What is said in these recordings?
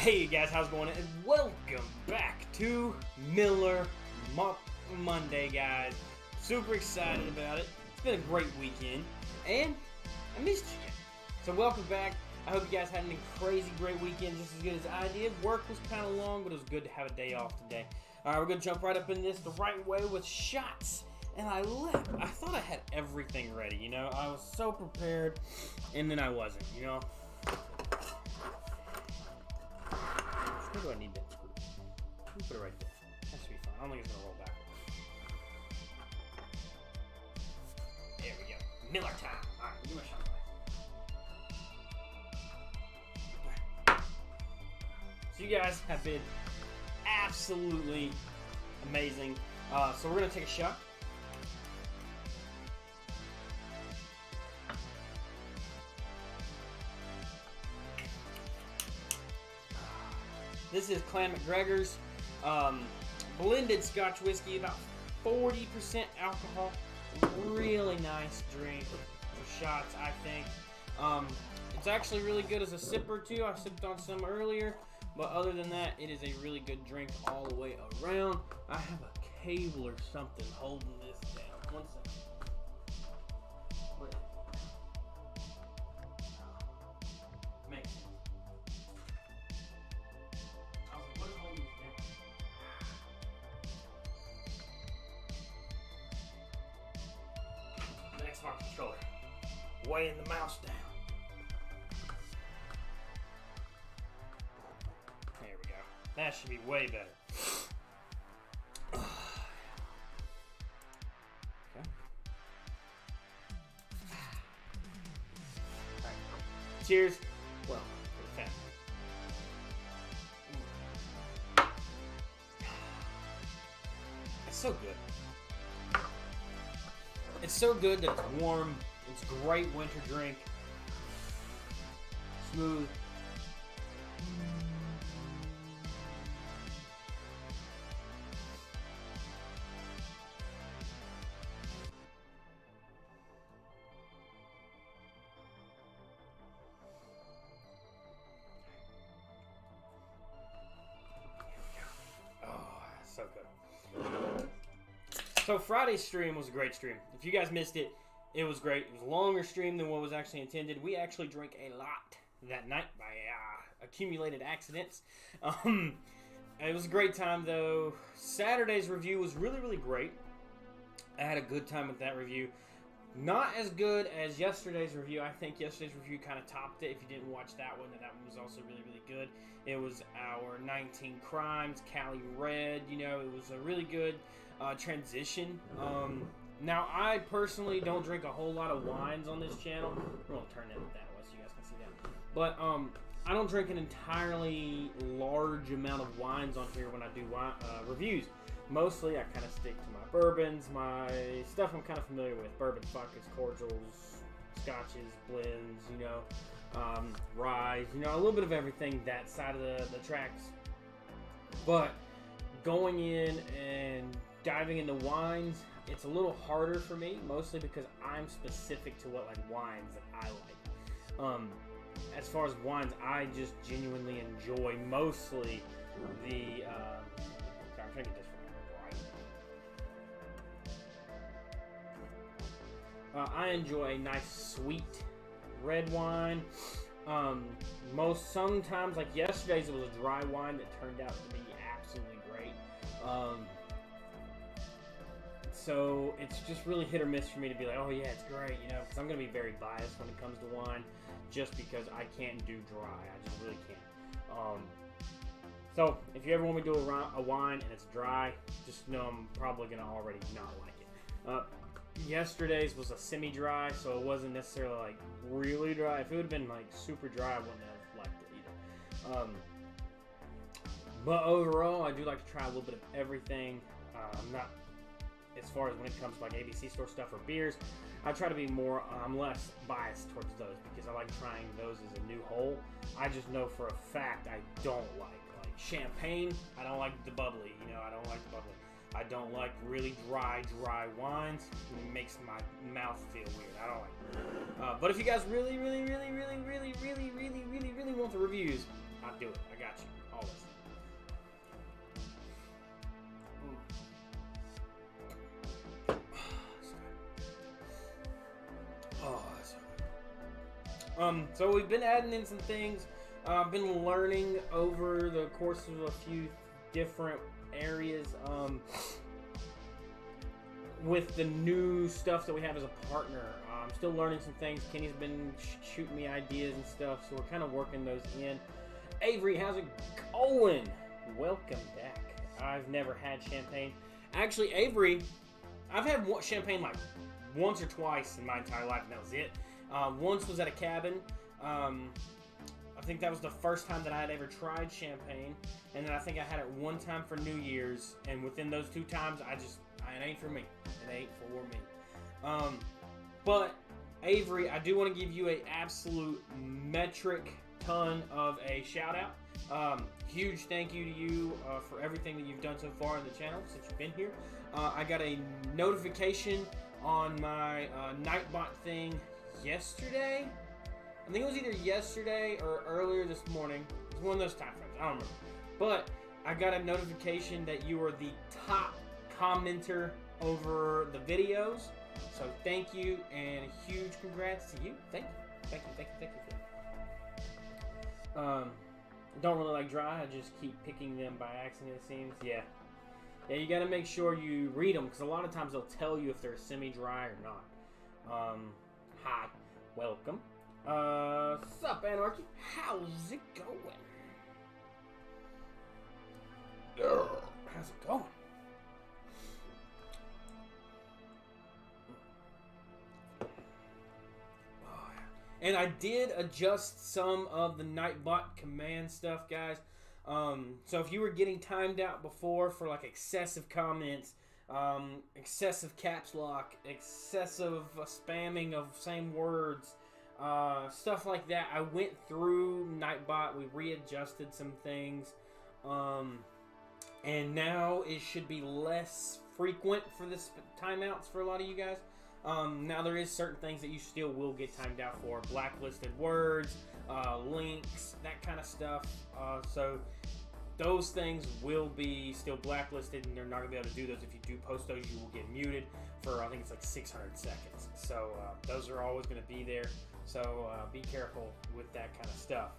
Hey guys, how's it going? And welcome back to Miller Monday, guys. Super excited about it. It's been a great weekend, and I missed you guys. So welcome back. I hope you guys had a crazy great weekend, just as good as I did. Work was kind of long, but it was good to have a day off today. Alright, we're going to jump right up in this the right way with shots. And I thought I had everything ready, you know. I was so prepared, and then I wasn't, you know. Where do I need that screw? Let me put it right there. That should be fine. I don't think it's gonna roll backwards. There we go. Miller time. Alright, give me my shot glass. So you guys have been absolutely amazing. So we're gonna take a shot. This is Clan McGregor's blended Scotch whiskey, about 40% alcohol. Really nice drink for shots, I think. It's actually really good as a sipper too. I sipped on some earlier, but other than that, it is a really good drink all the way around. I have a cable or something holding this down. One second. Controller, weighing the mouse down. There we go. That should be way better. Okay. All right. Cheers. Well, for the family. It's so good. It's so good that it's warm. It's a great winter drink. Smooth. Oh, so good. So Friday's stream was a great stream. If you guys missed it, it was great. It was a longer stream than what was actually intended. We actually drank a lot that night by accumulated accidents. It was a great time though. Saturday's review was really, really great. I had a good time with that review. Not as good as yesterday's review. I think yesterday's review kind of topped it. If you didn't watch that one, then that one was also really, really good. It was our 19 Crimes, Cali Red. You know, it was a really good transition. Now, I personally don't drink a whole lot of wines on this channel. We're going to turn it that way so you guys can see that. But I don't drink an entirely large amount of wines on here when I do reviews. Mostly, I kind of stick to my bourbons, my stuff I'm kind of familiar with. Bourbon, vodkas, cordials, scotches, blends, you know, ryes, you know, a little bit of everything that side of the tracks. But going in and diving into wines, it's a little harder for me, mostly because I'm specific to what like wines that I like. As far as wines, I just genuinely enjoy mostly the. I'm trying to get this right. I enjoy a nice sweet red wine. Sometimes like yesterday's, it was a dry wine that turned out to be absolutely great. So it's just really hit or miss for me to be like, oh yeah, it's great, you know, because I'm going to be very biased when it comes to wine, just because I can't do dry. I just really can't. So if you ever want me to do a wine and it's dry, just know I'm probably going to already not like it. Yesterday's was a semi-dry, so it wasn't necessarily like really dry. If it would have been like super dry, I wouldn't have liked it either. But overall, I do like to try a little bit of everything. I'm not, as far as when it comes to like ABC store stuff or beers, I try to be more, I'm less biased towards those because I like trying those as a new whole. I just know for a fact I don't like champagne. I don't like the bubbly, you know, I don't like the bubbly. I don't like really dry wines. It makes my mouth feel weird. I don't like it. But if you guys really want the reviews, I'll do it. I got you. Always. Oh, that's so good. So we've been adding in some things. I've been learning over the course of a few different areas. With the new stuff that we have as a partner, I'm still learning some things. Kenny's been shooting me ideas and stuff, so we're kind of working those in. Avery, how's it going? Welcome back. I've never had champagne. Actually, Avery, I've had champagne like once or twice in my entire life, and that was it. Once was at a cabin. I think that was the first time that I had ever tried champagne, and then I think I had it one time for New Year's, and within those 2 times, it ain't for me. It ain't for me. But Avery, I do want to give you an absolute metric ton of a shout out. Huge thank you to you for everything that you've done so far on the channel since you've been here. I got a notification on my Nightbot thing yesterday. I think it was either yesterday or earlier this morning. It was one of those time frames. I don't remember. But I got a notification that you were the top commenter over the videos. So thank you, and a huge congrats to you. Thank you. Thank you, thank you, thank you. Don't really like dry. I just keep picking them by accident, it seems. Yeah. Yeah, you got to make sure you read them, because a lot of times they'll tell you if they're semi-dry or not. Hi. Welcome. Sup, Anarchy? How's it going? How's it going? And I did adjust some of the Nightbot command stuff, guys. So if you were getting timed out before for like excessive comments, excessive caps lock, excessive spamming of same words, stuff like that, I went through Nightbot. We readjusted some things, and now it should be less frequent for this timeouts for a lot of you guys. Now there is certain things that you still will get timed out for, blacklisted words, links, that kind of stuff. So those things will be still blacklisted, and they're not gonna be able to do those. If you do post those, you will get muted for, I think it's like 600 seconds. So those are always gonna be there. So be careful with that kind of stuff.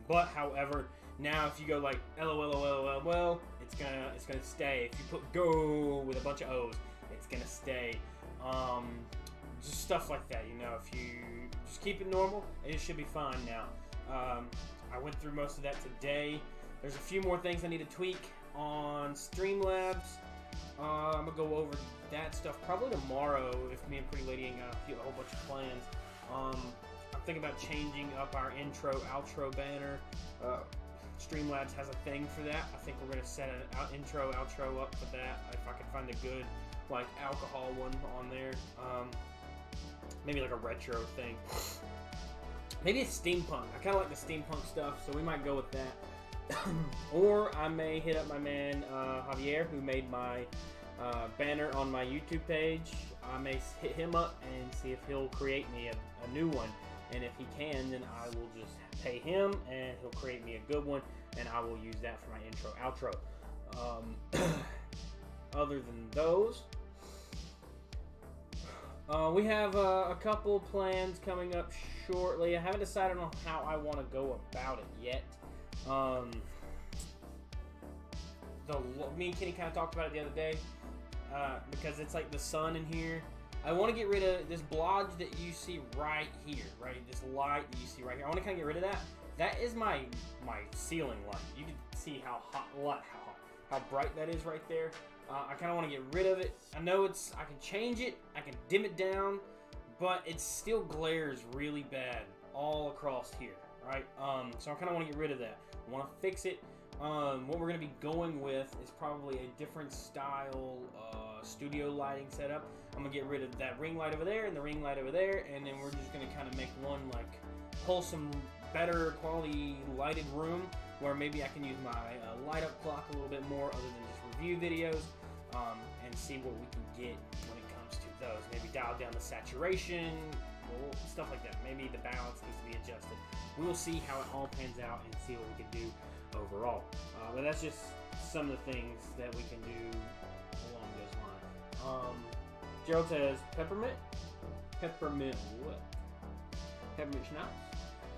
But however, now if you go like LOL, it's gonna stay. If you put go with a bunch of O's, it's gonna stay. Just stuff like that, you know. If you just keep it normal, it should be fine now. I went through most of that today. There's a few more things I need to tweak on Streamlabs. I'm gonna go over that stuff probably tomorrow if me and Pretty Lady ain't got a whole bunch of plans. I'm thinking about changing up our intro, outro banner. Streamlabs has a thing for that. I think we're gonna set an intro, outro up for that. If I can find a good like alcohol one on there, maybe like a retro thing, maybe it's steampunk. I kind of like the steampunk stuff, so we might go with that. Or I may hit up my man Javier, who made my banner on my YouTube page. I may hit him up and see if he'll create me a new one, and if he can, then I will just pay him and he'll create me a good one, and I will use that for my intro, outro. Other than those, we have a couple plans coming up shortly. I haven't decided on how I want to go about it yet. Me and Kenny kind of talked about it the other day, because it's like the sun in here. I want to get rid of this blodge that you see right here, right? This light that you see right here. I want to kind of get rid of that. That is my ceiling light. You can see how bright that is right there. I kind of want to get rid of it. I know I can change it, I can dim it down, but it still glares really bad all across here, right? So I kind of want to get rid of that. I want to fix it. What we're going to be going with is probably a different style studio lighting setup. I'm going to get rid of that ring light over there and the ring light over there, and then we're just going to kind of make one like wholesome, better quality lighted room where maybe I can use my light up clock a little bit more other than just review videos, and see what we can get when it comes to those. Maybe dial down the saturation, or stuff like that. Maybe the balance needs to be adjusted. We will see how it all pans out and see what we can do overall. But that's just some of the things that we can do along those lines. Gerald says peppermint. Peppermint what? Peppermint schnapps.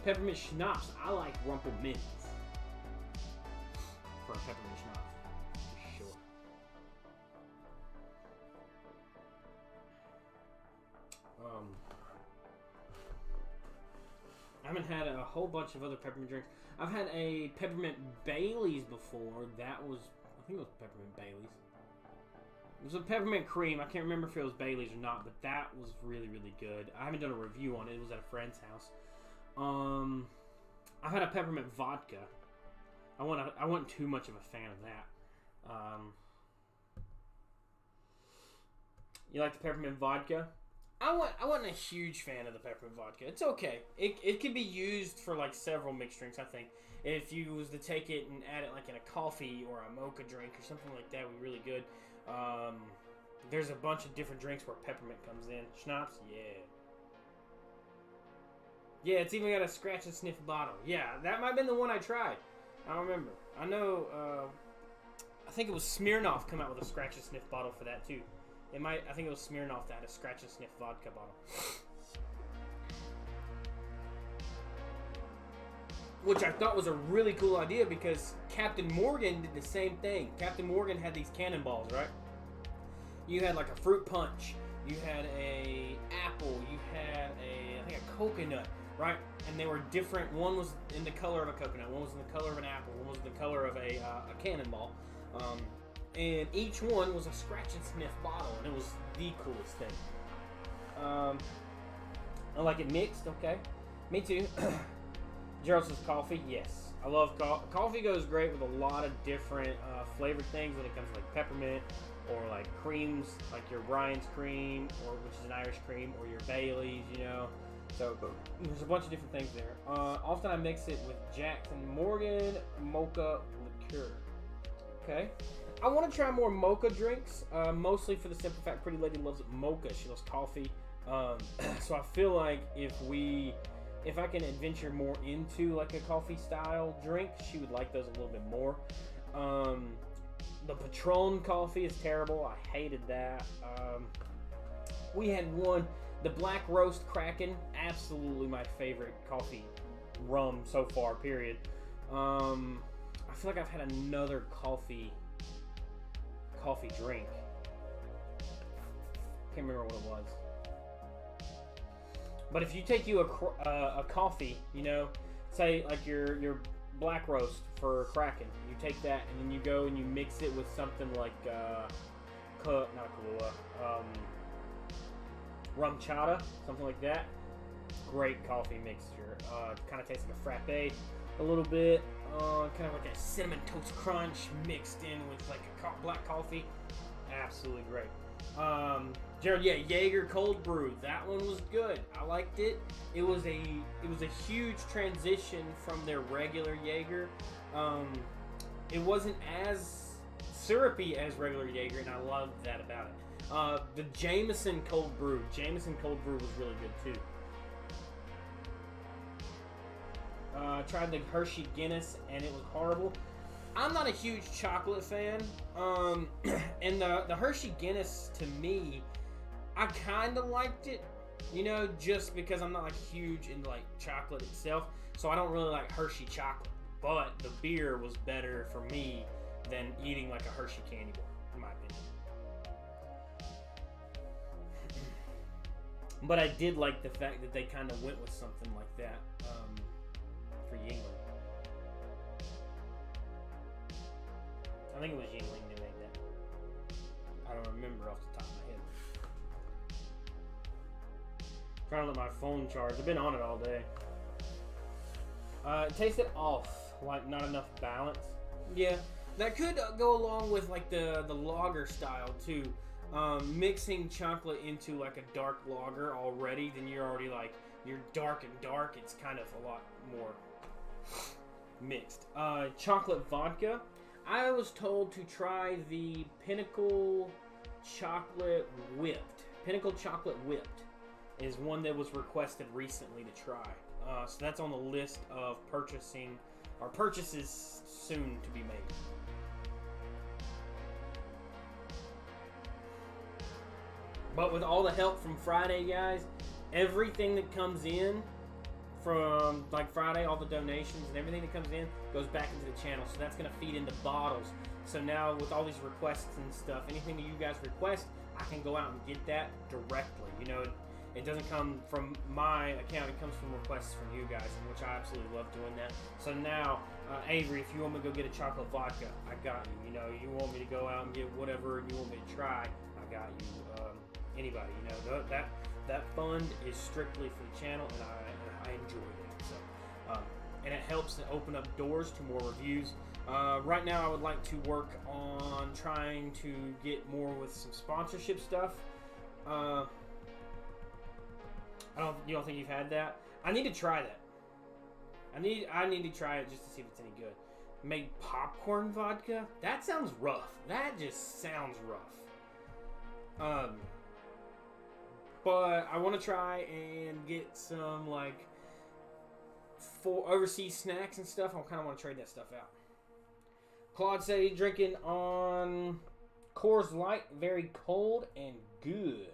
Peppermint schnapps. I like Rumple Mints for a peppermint schnapps for sure. I haven't had a whole bunch of other peppermint drinks. I've had a peppermint Bailey's before. That was, I think it was peppermint Bailey's. It was a peppermint cream. I can't remember if it was Bailey's or not, but that was really, really good. I haven't done a review on it. It was at a friend's house. I've had a peppermint vodka. I wasn't too much of a fan of that. You like the peppermint vodka? I wasn't a huge fan of the peppermint vodka. It's okay. It can be used for like several mixed drinks, I think. If you was to take it and add it like in a coffee or a mocha drink or something like that, would be really good. There's a bunch of different drinks where peppermint comes in. Schnapps, yeah. Yeah, it's even got a scratch and sniff bottle. Yeah, that might have been the one I tried. I don't remember. I know, I think it was Smirnoff come out with a scratch and sniff bottle for that too. I think it was Smirnoff that had a scratch and sniff vodka bottle. Which I thought was a really cool idea because Captain Morgan did the same thing. Captain Morgan had these cannonballs, right? You had like a fruit punch. You had a apple. You had I think a coconut, right? And they were different. One was in the color of a coconut. One was in the color of an apple. One was in the color of a cannonball. And each one was a scratch and sniff bottle, and it was the coolest thing. I like it mixed, okay. Me too. Gerald says coffee, yes. I love coffee. Coffee goes great with a lot of different flavored things when it comes to like peppermint or like creams, like your Brian's cream, or which is an Irish cream, or your Bailey's, you know. So there's a bunch of different things there. Often I mix it with Jackson Morgan mocha liqueur. Okay. I want to try more mocha drinks, mostly for the simple fact Pretty Lady loves mocha. She loves coffee. So I feel like if I can adventure more into like a coffee style drink, she would like those a little bit more. The Patron coffee is terrible. I hated that. We had the Black Roast Kraken, absolutely my favorite coffee rum so far, period. I feel like I've had another coffee drink. Can't remember what it was. But if you take a coffee, you know, say like your black roast for Kraken, you take that and then you go and you mix it with something like rum chata, something like that. Great coffee mixture. Kind of tastes like a frappe a little bit. Kind of like a cinnamon toast crunch mixed in with like a black coffee. Absolutely great. Gerald, yeah, Jaeger cold brew. That one was good. I liked it. It was a huge transition from their regular Jaeger. It wasn't as syrupy as regular Jaeger, and I loved that about it. The Jameson cold brew was really good too. Tried the Hershey Guinness, and it was horrible. I'm not a huge chocolate fan, and the Hershey Guinness, to me, I kind of liked it, you know, just because I'm not like huge into like chocolate itself, so I don't really like Hershey chocolate. But the beer was better for me than eating like a Hershey candy bar, in my opinion. But I did like the fact that they kind of went with something like that for Yingling. I think it was Yingling who made that. I don't remember off the top of my head. Trying to let my phone charge. I've been on it all day. It tasted off, like not enough balance. Yeah, that could go along with like the lager style too. Mixing chocolate into like a dark lager already, then you're already like, you're dark and dark. It's kind of a lot more mixed. Chocolate vodka. I was told to try the Pinnacle Chocolate Whipped. is one that was requested recently to try. So that's on the list of purchases soon to be made. But with all the help from Friday, guys, everything that comes in from like Friday, all the donations and everything that comes in goes back into the channel. So that's going to feed into bottles. So now with all these requests and stuff, anything that you guys request, I can go out and get that directly. You know, it doesn't come from my account. It comes from requests from you guys, which I absolutely love doing that. So now, Avery, if you want me to go get a chocolate vodka, I got you. You know, you want me to go out and get whatever you want me to try, I got you. Anybody, you know, that fund is strictly for the channel, and I enjoy that. So, and it helps to open up doors to more reviews. Right now, I would like to work on trying to get more with some sponsorship stuff. You don't think you've had that? I need to try that. I need to try it just to see if it's any good. Make popcorn vodka? That sounds rough. That just sounds rough. But I want to try and get some like for overseas snacks and stuff. I kind of want to trade that stuff out. Claude said he's drinking on Coors Light, very cold and good.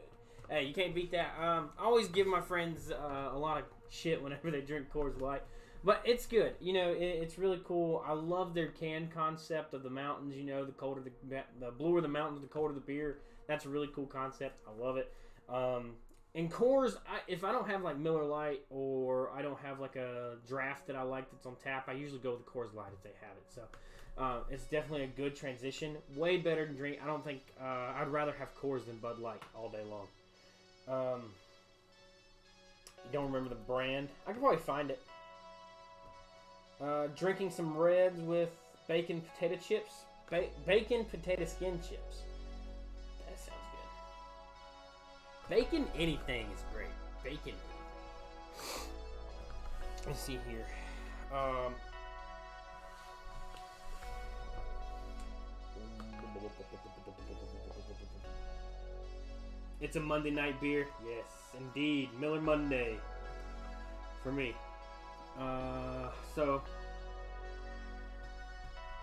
Hey, you can't beat that. I always give my friends a lot of shit whenever they drink Coors Light, but it's good. You know, it's really cool. I love their can concept of the mountains. You know, the colder the bluer the mountains, the colder the beer. That's a really cool concept. I love it. And Coors, if I don't have like Miller Lite or I don't have like a draft that I like that's on tap, I usually go with the Coors Light if they have it. So it's definitely a good transition. Way better than drink. I don't think I'd rather have Coors than Bud Light all day long. You don't remember the brand? I could probably find it. Drinking some Reds with bacon potato chips. Bacon potato skin chips. That sounds good. Bacon anything is great. Bacon anything. Let's see here. It's a Monday night beer. Yes, indeed. Miller Monday. For me. So.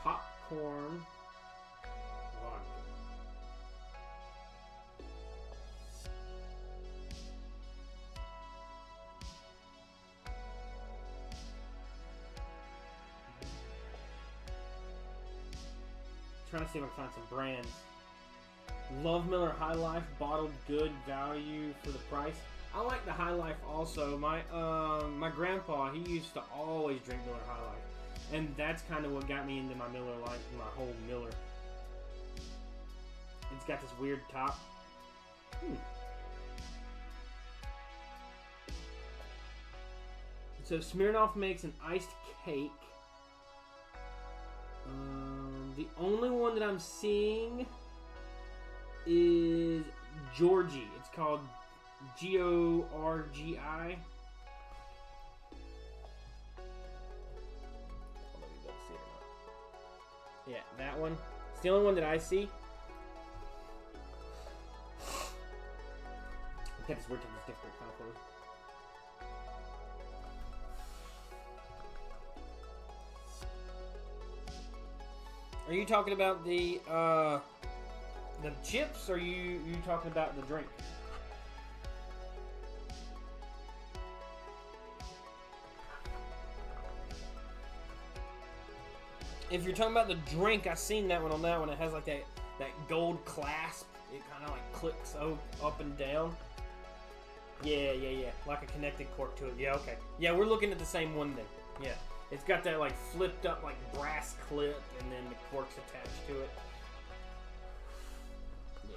Popcorn. Vodka. Trying to see if I can find some brands. Love Miller High Life, bottled good value for the price. I like the High Life also. My grandpa, he used to always drink Miller High Life, and that's kind of what got me into my Miller Lite, my whole Miller. It's got this weird top. So Smirnoff makes an iced cake. The only one that I'm seeing is Georgie. It's called Gorgi. I don't know if you'll be able to see it or not. Yeah, that one. It's the only one that I see. Okay, it's weird to this difficult kind of close. Are you talking about the chips, or are you talking about the drink? If you're talking about the drink, I've seen that one on that one. It has like that gold clasp. It kind of like clicks up and down. Yeah. Like a connected cork to it. Yeah, okay. Yeah, we're looking at the same one then. Yeah. It's got that like flipped up like brass clip, and then the cork's attached to it. Yeah.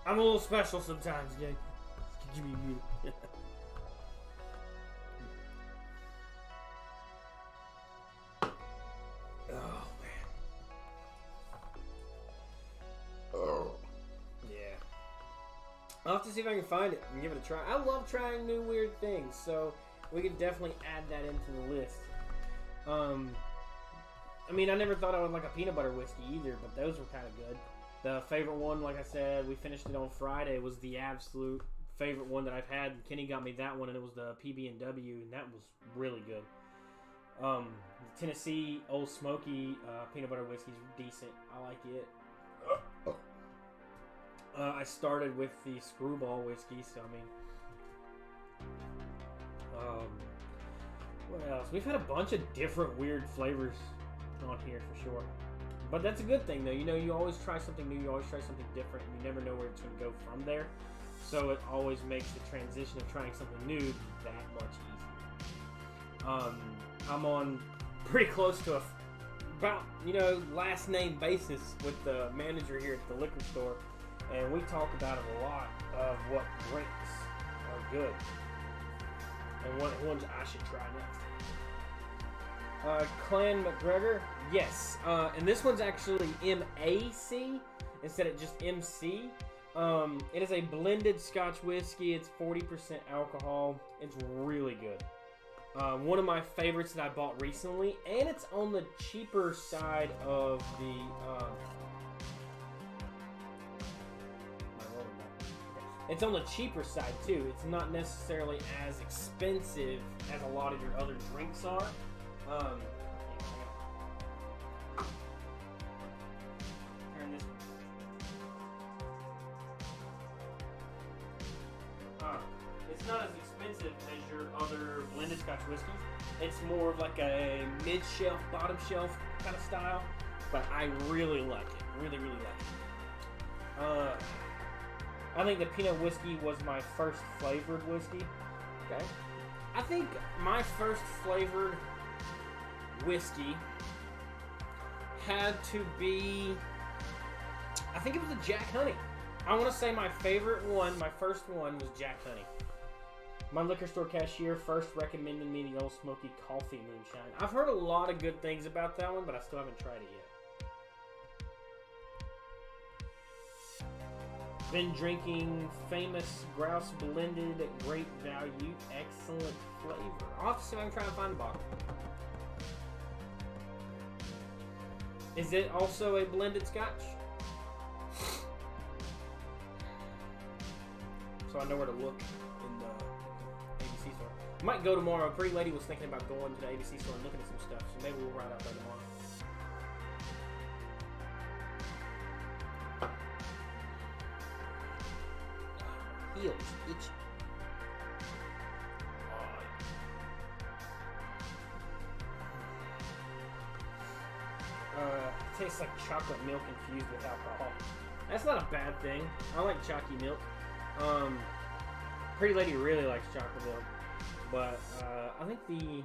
I'm a little special sometimes, gang. Give me a minute. Oh man. Oh. Yeah. I'll have to see if I can find it and give it a try. I love trying new weird things, so we can definitely add that into the list. I mean, I never thought I would like a peanut butter whiskey either, but those were kind of good. The favorite one, like I said, we finished it on Friday, was the Absolute favorite one that I've had. Kenny got me that one, and it was the PB&W, and that was really good. The Tennessee Old Smoky peanut butter whiskey is decent. I like it. I started with the Screwball whiskey, so I mean, what else? We've had a bunch of different weird flavors on here for sure. But that's a good thing, though. You know, you always try something new. You always try something different. And you never know where it's going to go from there. So it always makes the transition of trying something new that much easier. I'm on pretty close to about, you know, last name basis with the manager here at the liquor store. And we talk about it a lot of what drinks are good. And what ones I should try next. Clan McGregor, yes. And this one's actually MAC instead of just MC. It is a blended Scotch whiskey. It's 40% alcohol. It's really good. One of my favorites that I bought recently, and it's on the cheaper side of the. It's on the cheaper side too. It's not necessarily as expensive as a lot of your other drinks are. Turn this. It's not as expensive as your other blended Scotch whiskeys. It's more of like a mid-shelf, bottom-shelf kind of style, but I really like it. Really, really like it. I think the peanut whiskey was my first flavored whiskey. Okay. I think my first flavored whiskey had to be, I think it was a Jack Honey. I want to say my favorite one, my first one was Jack Honey. My liquor store cashier first recommended me the Old Smoky Coffee Moonshine. I've heard a lot of good things about that one, but I still haven't tried it yet. Been drinking Famous Grouse Blended, great value, excellent flavor. I'll have to see if I can try to find a bottle. Is it also a blended Scotch? So I know where to look in the ABC store. Might go tomorrow. A pretty lady was thinking about going to the ABC store and looking at some stuff, so maybe we'll ride out there tomorrow. Heels itchy. Tastes like chocolate milk infused with alcohol. That's not a bad thing. I like chalky milk. Pretty lady really likes chocolate milk, but I think I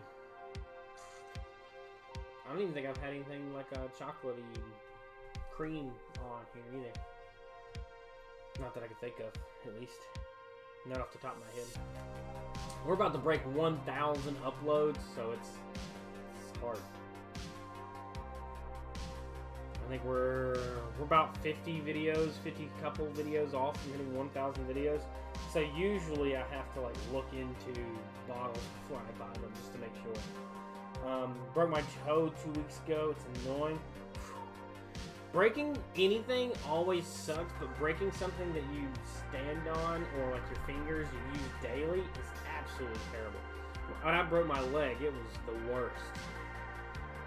don't even think I've had anything like a chocolatey cream on here either. Not that I can think of, at least. Not off the top of my head. We're about to break 1,000 uploads, so it's hard. I think we're about 50 videos, 50 couple videos off from hitting 1,000 videos. So usually I have to like look into bottles before I buy them just to make sure. Broke my toe 2 weeks ago. It's annoying. Breaking anything always sucks, but breaking something that you stand on or like your fingers you use daily is absolutely terrible. When I broke my leg, it was the worst.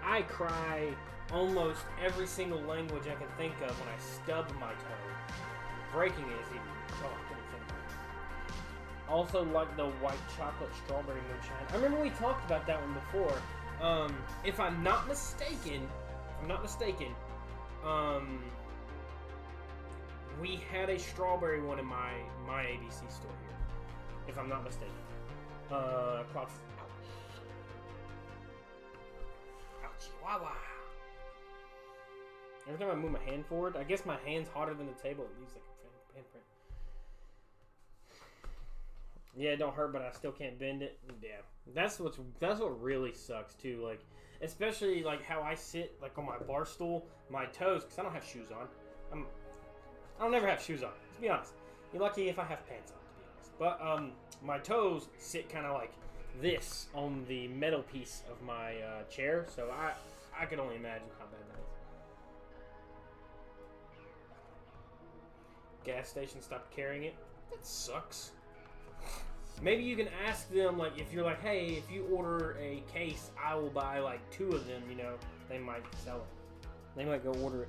I cry almost every single language I can think of when I stub my toe. Breaking it is even, oh, I couldn't think of it. Also like the white chocolate strawberry moonshine. I remember we talked about that one before. If I'm not mistaken, we had a strawberry one in my ABC store here, if I'm not mistaken. Ouch. Chihuahua. Every time I move my hand forward, I guess my hand's hotter than the table. It leaves like a handprint. Yeah, it don't hurt, but I still can't bend it. Yeah, that's what really sucks too. Like, especially like how I sit like on my bar stool, my toes, because I don't have shoes on. I don't never have shoes on. To be honest, you're lucky if I have pants on. To be honest, but my toes sit kind of like this on the metal piece of my chair, so I can only imagine how bad that is. Gas station stopped carrying it. That sucks. maybe you can ask them, like, if you're like, hey, if you order a case, I will buy like 2 of them, you know, they might sell it. They might go order it.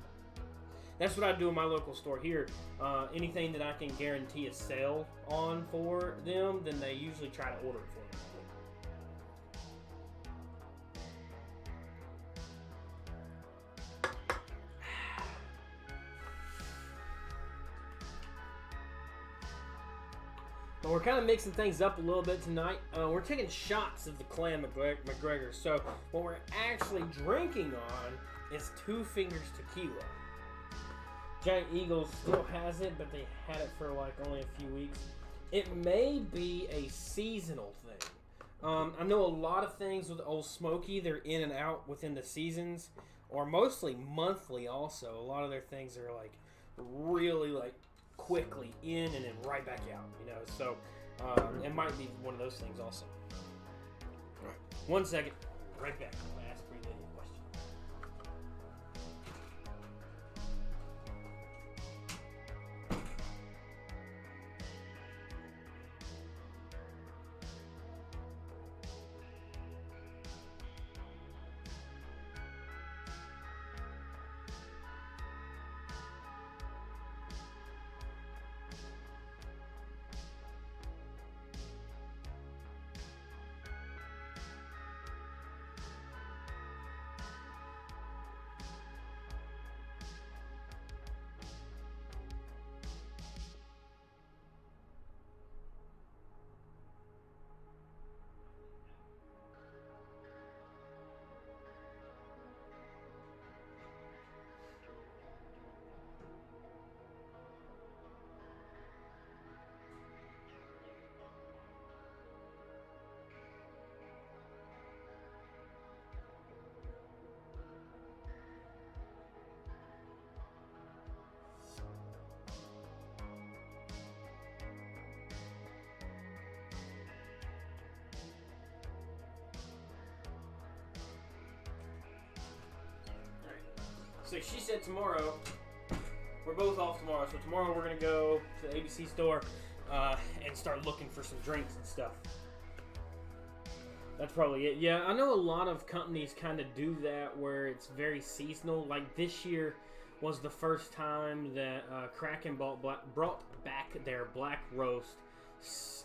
That's what I do in my local store here. Anything that I can guarantee a sale on for them, then they usually try to order it for me. But we're kind of mixing things up a little bit tonight. We're taking shots of the Clan McGregor. So what we're actually drinking on is Two Fingers Tequila. Giant Eagle still has it, but they had it for like only a few weeks. It may be a seasonal thing. I know a lot of things with Old Smoky, they're in and out within the seasons, or mostly monthly also. A lot of their things are like really like quickly in and then right back out, you know. So it might be one of those things also. All right. 1 second, right back. I'm gonna ask Bree a question. So she said tomorrow, we're both off tomorrow, so tomorrow we're going to go to the ABC store and start looking for some drinks and stuff. That's probably it. Yeah, I know a lot of companies kind of do that where it's very seasonal. Like this year was the first time that Kraken brought back their black roast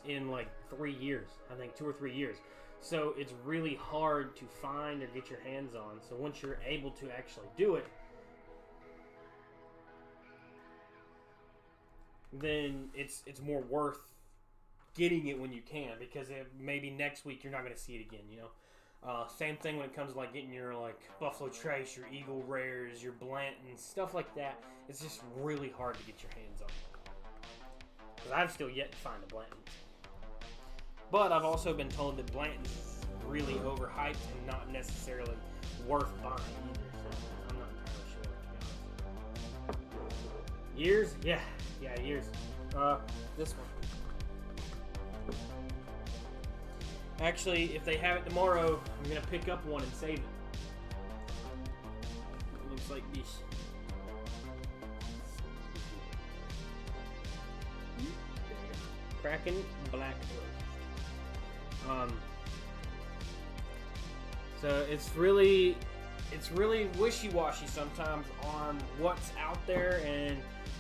in like 3 years. I think 2 or 3 years. So it's really hard to find or get your hands on. So once you're able to actually do it, then it's more worth getting it when you can, because maybe next week you're not going to see it again, you know. Same thing when it comes to like getting your like Buffalo Trace, your Eagle Rares, your Blanton, stuff like that. It's just really hard to get your hands on. Because I've still yet to find a Blanton. But I've also been told that Blanton's is really overhyped and not necessarily worth buying either. So I'm not entirely sure, to be honest. Years? Yeah, years. This one. Actually, if they have it tomorrow, I'm going to pick up one and save it. It looks like this. Kraken Black Roast. So it's really wishy-washy sometimes on what's out there and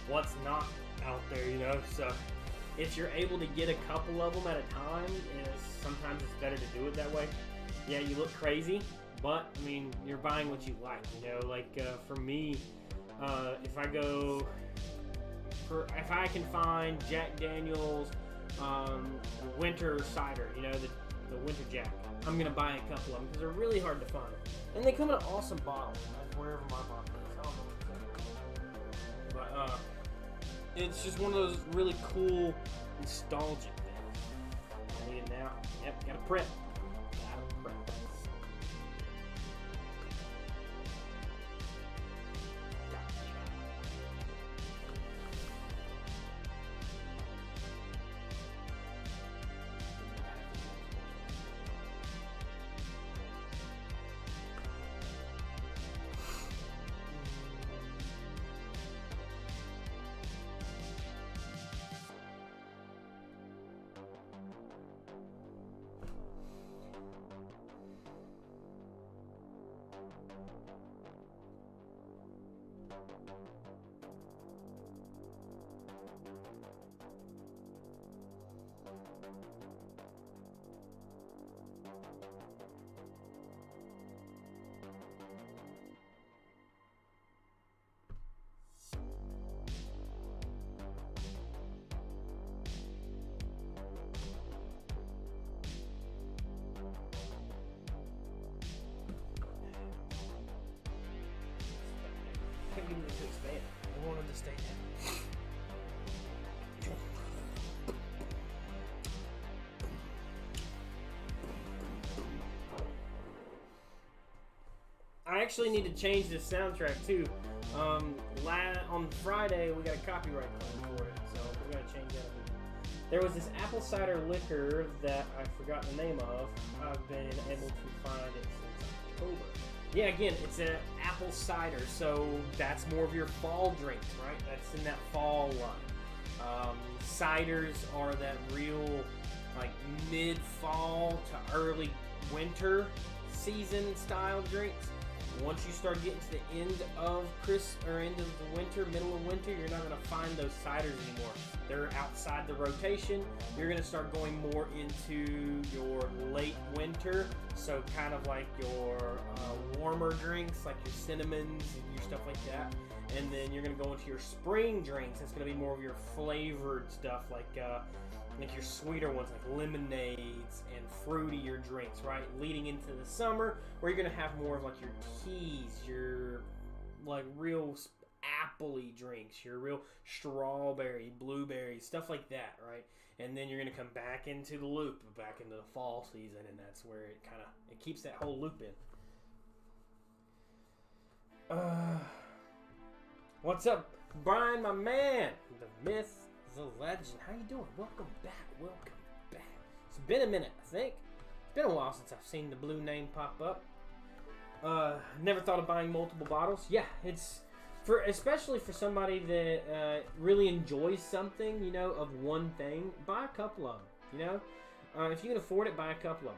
what's not out there, you know. So if you're able to get a couple of them at a time, sometimes it's better to do it that way. Yeah, you look crazy, but I mean, you're buying what you like, you know. Like for me, if I can find Jack Daniel's winter cider, you know, the winter Jack, I'm gonna buy a couple of them because they're really hard to find, and they come in an awesome bottle. That's wherever my bottle is. I don't know what it's like. But it's just one of those really cool, nostalgic things. I need it now. Yep, gotta prep. Gotta prep. Can't get him to expand. I want him to stay there. I actually need to change this soundtrack too. On Friday we got a copyright claim for it, so we gotta change that. There was this apple cider liquor that I forgot the name of. I've been able to find it since October. Yeah, again, it's an apple cider, so that's more of your fall drinks, right? That's in that fall line. Ciders are that real, like, mid-fall to early winter season style drinks. Once you start getting to the end of end of the winter, middle of winter, you're not going to find those ciders anymore. They're outside the rotation. You're going to start going more into your late winter, so kind of like your warmer drinks, like your cinnamons and your stuff like that. And then you're going to go into your spring drinks. It's going to be more of your flavored stuff, like your sweeter ones, like lemonades and fruitier drinks, right? Leading into the summer, where you're going to have more of like your teas, your like real appley drinks, your real strawberry, blueberry, stuff like that, right? And then you're going to come back into the loop, back into the fall season, and that's where it kind of, it keeps that whole loop in. What's up, Brian, my man? The myth, the legend. How you doing? Welcome back. Welcome back. It's been a minute, I think. It's been a while since I've seen the blue name pop up. Never thought of buying multiple bottles. Yeah, it's especially for somebody that really enjoys something, you know, of one thing. Buy a couple of them, you know. If you can afford it, buy a couple of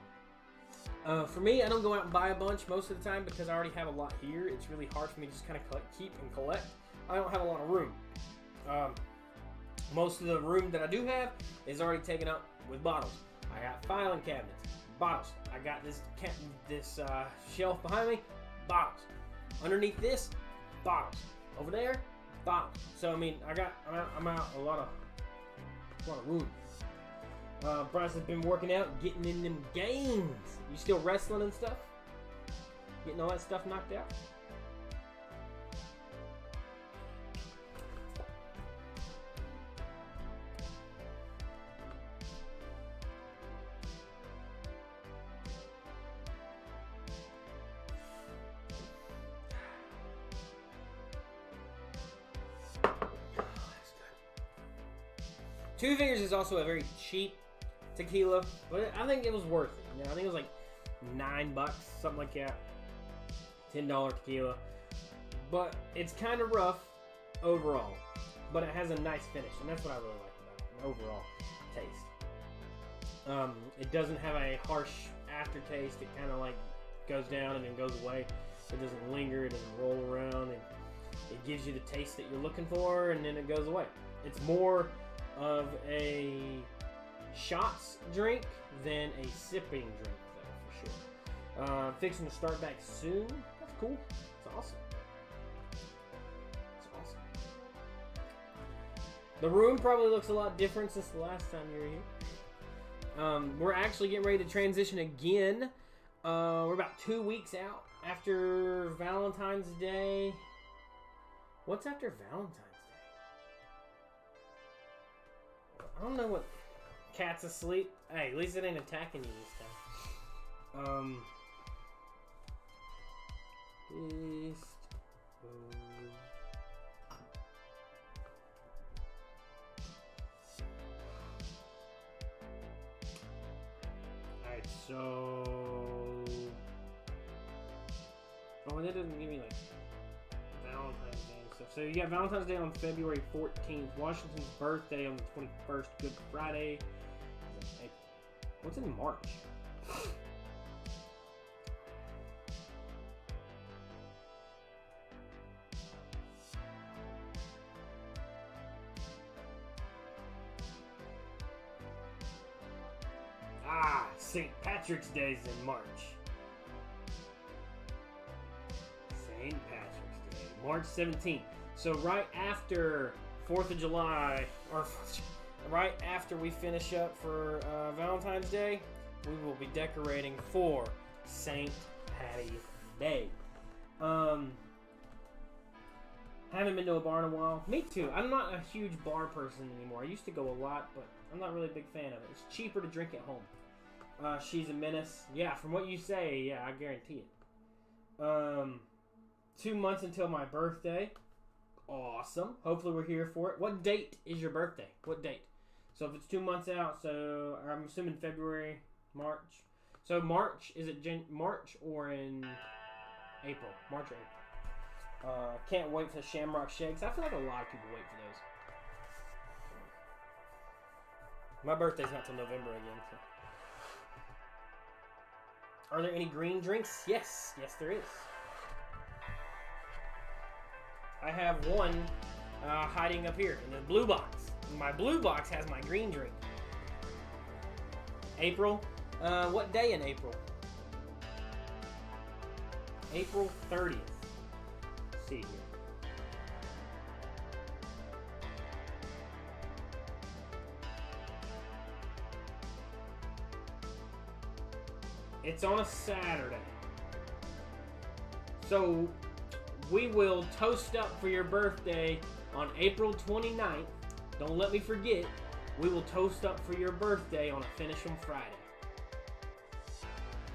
them. For me, I don't go out and buy a bunch most of the time because I already have a lot here. It's really hard for me to just kind of keep and collect. I don't have a lot of room. Most of the room that I do have is already taken up with bottles. I got filing cabinets, bottles. I got this shelf behind me, bottles. Underneath this, bottles. Over there, bottles. So I mean, I'm out a lot of room. Bryce has been working out, getting in them gains. You still wrestling and stuff? Getting all that stuff knocked out? Two Fingers is also a very cheap tequila, but I think it was worth it. You know, I think it was like $9, something like that. $10 tequila. But it's kind of rough overall. But it has a nice finish, and that's what I really like about it, an overall taste. It doesn't have a harsh aftertaste. It kind of like goes down and then goes away. It doesn't linger, it doesn't roll around, and it gives you the taste that you're looking for, and then it goes away. It's more of a shots drink than a sipping drink, though, for sure. Fixing to start back soon. That's cool. It's awesome. It's awesome. The room probably looks a lot different since the last time you were here. We're actually getting ready to transition again. We're about 2 weeks out after Valentine's Day. What's after Valentine's Day? I don't know what. Cat's asleep. Hey, at least it ain't attacking you this time. Alright, so. Oh, that doesn't give me like Valentine's Day and stuff. So you got Valentine's Day on February 14th, Washington's birthday on the 21st, Good Friday. What's in March? St. Patrick's Day is in March. St. Patrick's Day, March 17th. So right after 4th of July, or right after we finish up for Valentine's Day, we will be decorating for St. Patty's Day. Haven't been to a bar in a while. Me too. I'm not a huge bar person anymore. I used to go a lot, but I'm not really a big fan of it. It's cheaper to drink at home. She's a menace. Yeah, from what you say, yeah, I guarantee it. 2 months until my birthday. Awesome. Hopefully we're here for it. What date is your birthday? What date? So if it's 2 months out, so I'm assuming February, March. So March, is it March or in April? March or April. Can't wait for the Shamrock Shakes. I feel like a lot of people wait for those. My birthday's not till November again. So. Are there any green drinks? Yes. Yes, there is. I have one hiding up here in the blue box. My blue box has my green drink. April. What day in April? April 30th. Let's see here. It's on a Saturday. So we will toast up for your birthday on April 29th. Don't let me forget. We will toast up for your birthday on a Finish 'em Friday.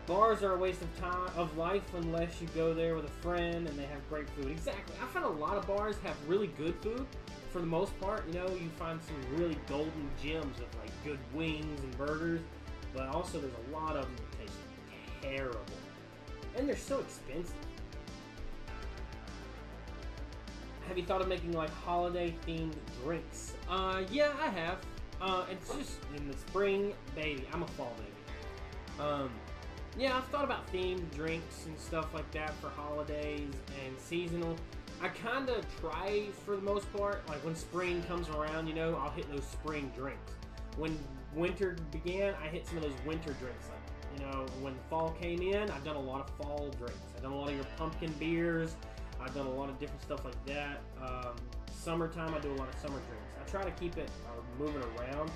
Bars are a waste of time, of life, unless you go there with a friend and they have great food. Exactly. I find a lot of bars have really good food. For the most part, you know, you find some really golden gems of like good wings and burgers, but also there's a lot of them that taste terrible, and they're so expensive. Have you thought of making like holiday themed drinks? Yeah, I have. It's just in the spring, baby. I'm a fall baby. Yeah, I've thought about themed drinks and stuff like that for holidays and seasonal. I kind of try for the most part. Like when spring comes around, you know, I'll hit those spring drinks. When winter began, I hit some of those winter drinks. Like, you know, when fall came in, I've done a lot of fall drinks. I've done a lot of your pumpkin beers. I've done a lot of different stuff like that. Summertime, I do a lot of summer drinks. I try to keep it moving around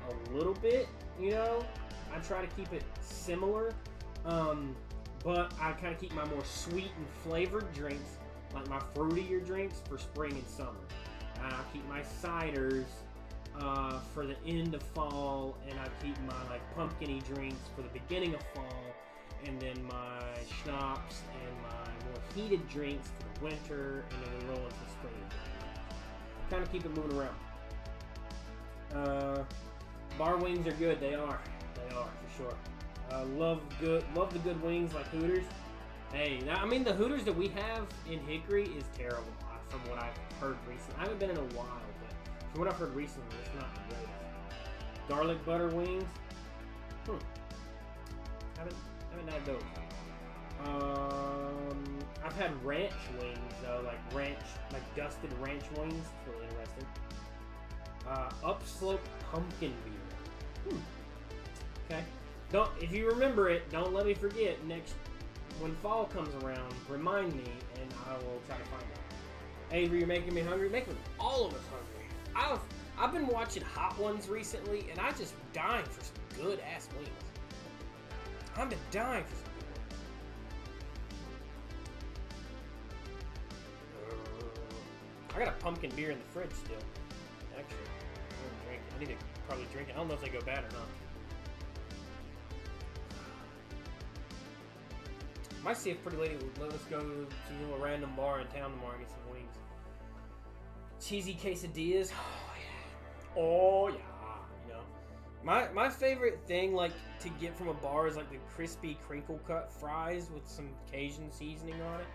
a little bit, you know. I try to keep it similar. But I kind of keep my more sweet and flavored drinks, like my fruitier drinks, for spring and summer. And I keep my ciders for the end of fall, and I keep my like pumpkin-y drinks for the beginning of fall, and then my schnapps and my more heated drinks for the winter, and then we roll into spring. Kind of keep it moving around. Bar wings are good. They are for sure. Love the good wings like Hooters. Hey, I mean the Hooters that we have in Hickory is terrible from what I've heard recently. I haven't been in a while, but from what I've heard recently, it's not the greatest. Garlic butter wings. Haven't had those. I've had ranch wings though, like dusted ranch wings. It's really interesting. Upslope pumpkin beer. Okay. If you remember it, don't let me forget. When fall comes around, remind me, and I will try to find it. Avery, you're making me hungry. Making all of us hungry. I've been watching Hot Ones recently, and I just dying for some good ass wings. I've been dying for some good wings. I got a pumpkin beer in the fridge still. Actually, I need to probably drink it. I don't know if they go bad or not. Might see if Pretty Lady will let us go to a random bar in town tomorrow and get some wings. Cheesy quesadillas. Oh yeah. You know, my favorite thing like to get from a bar is like the crispy crinkle cut fries with some Cajun seasoning on it.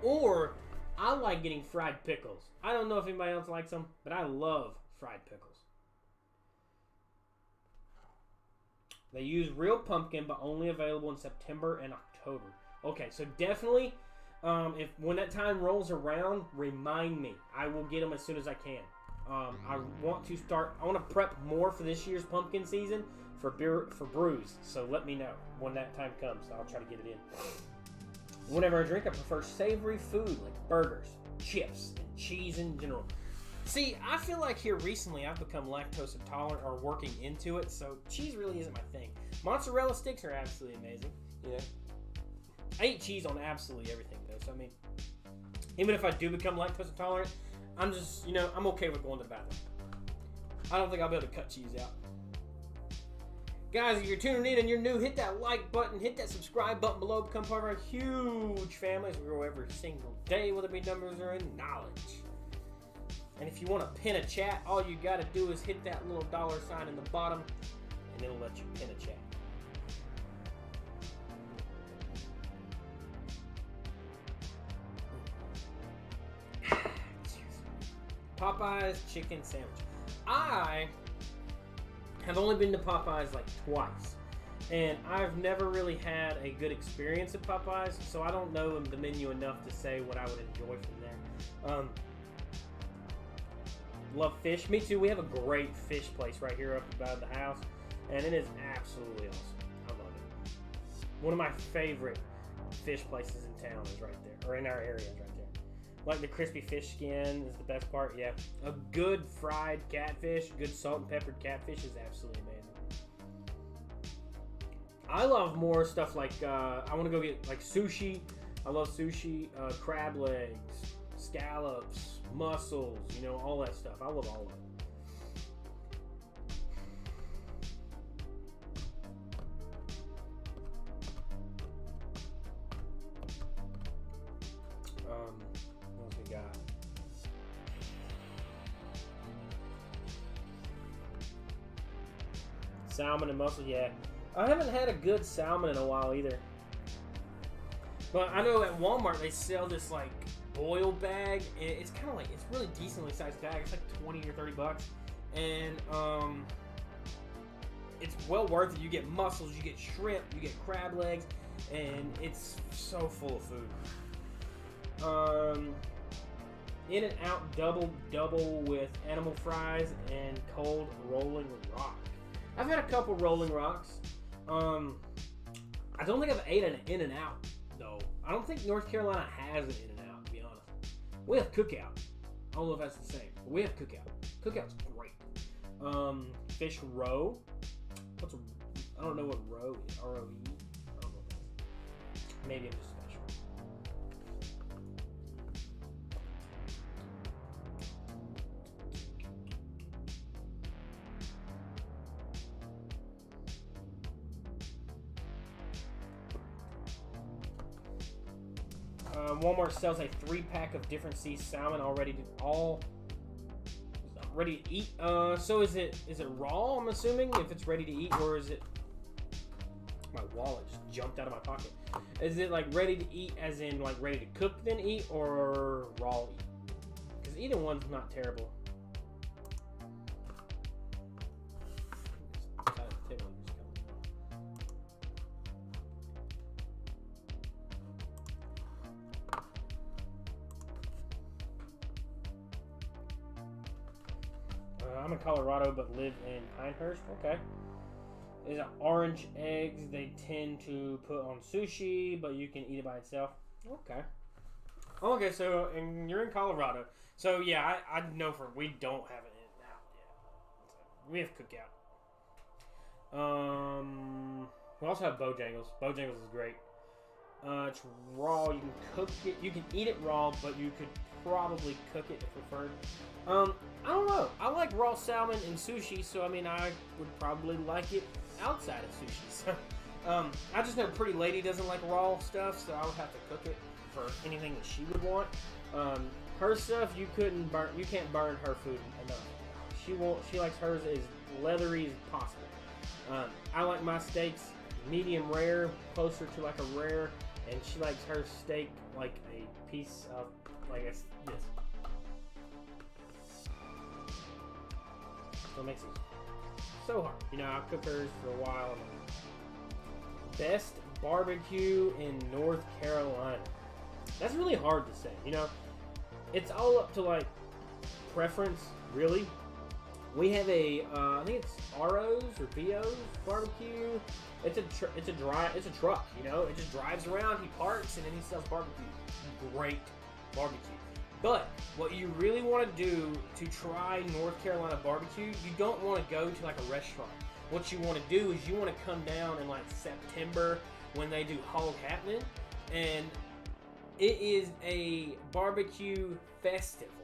Or I like getting fried pickles. I don't know if anybody else likes them, but I love fried pickles. They use real pumpkin, but only available in September and October. Okay, so definitely, when that time rolls around, remind me. I will get them as soon as I can. I want to prep more for this year's pumpkin season for brews. So let me know when that time comes. I'll try to get it in. Whenever I drink, I prefer savory food like burgers, chips, and cheese in general. See, I feel like here recently I've become lactose intolerant or working into it, so cheese really isn't my thing. Mozzarella sticks are absolutely amazing. You know, I eat cheese on absolutely everything though. So I mean, even if I do become lactose intolerant, I'm just, I'm okay with going to the bathroom. I don't think I'll be able to cut cheese out. Guys, if you're tuning in and you're new, hit that like button, hit that subscribe button below, become part of our huge family as we grow every single day, whether it be numbers or in knowledge. And if you want to pin a chat, all you got to do is hit that little $sign in the bottom, and it'll let you pin a chat. Popeye's chicken sandwich. I have only been to Popeye's like twice, and I've never really had a good experience at Popeye's, so I don't know the menu enough to say what I would enjoy from there. Love fish. Me too. We have a great fish place right here up above the house, and it is absolutely awesome. I love it. One of my favorite fish places in town is right there, or in our area is right there. Like the crispy fish skin is the best part. Yeah, a good fried catfish, good salt and peppered catfish is absolutely amazing. I love more stuff like I want to go get like sushi. I love sushi, crab legs, scallops, mussels, all that stuff. I love all of it. What else we got? Salmon and mussels, yeah. I haven't had a good salmon in a while either. But I know at Walmart they sell this like boil bag. It's kind of like, it's really decently sized bag. It's like 20 or 30 bucks. And it's well worth it. You get mussels, you get shrimp, you get crab legs, and it's so full of food. In-N-Out double with animal fries and cold rolling rock. I've had a couple rolling rocks. I don't think I've ate an In-N-Out though. I don't think North Carolina has an In-N-Out, to be honest. We have Cookout. I don't know if that's the same, but we have Cookout. Cookout's great. Fish roe. I don't know what roe is. R-O-E? I don't know what that is. Maybe I'm just special. Walmart sells a 3-pack of different sea salmon ready to eat. So is it raw? I'm assuming if it's ready to eat, or is it? My wallet just jumped out of my pocket. Is it like ready to eat, as in like ready to cook then eat, or raw eat? Because either one's not terrible. I'm in Colorado but live in Pinehurst. Okay. Is it orange eggs they tend to put on sushi, but you can eat it by itself? Okay. Okay, so and you're in Colorado. So yeah, I know we don't have it In-N-Out yet. So we have Cookout. We also have Bojangles. Bojangles is great. It's raw. You can cook it. You can eat it raw, but you could probably cook it if preferred. I don't know. I like raw salmon in sushi, so I mean, I would probably like it outside of sushi. So, I just know Pretty Lady doesn't like raw stuff, so I would have to cook it for anything that she would want. Her stuff you can't burn her food enough. She likes hers as leathery as possible. I like my steaks medium rare, closer to like a rare, and she likes her steak like a piece of this. So it makes it so hard. I've cooked hers for a while. Best barbecue in North Carolina. That's really hard to say. It's all up to like preference. really. We have a, I think it's RO's or VO's barbecue. It's a truck, you know. It just drives around, he parks, and then he sells barbecue. Great barbecue. But what you really want to do to try North Carolina barbecue, you don't want to go to like a restaurant. What you want to do is you want to come down in like September when they do hog happening, and it is a barbecue festival,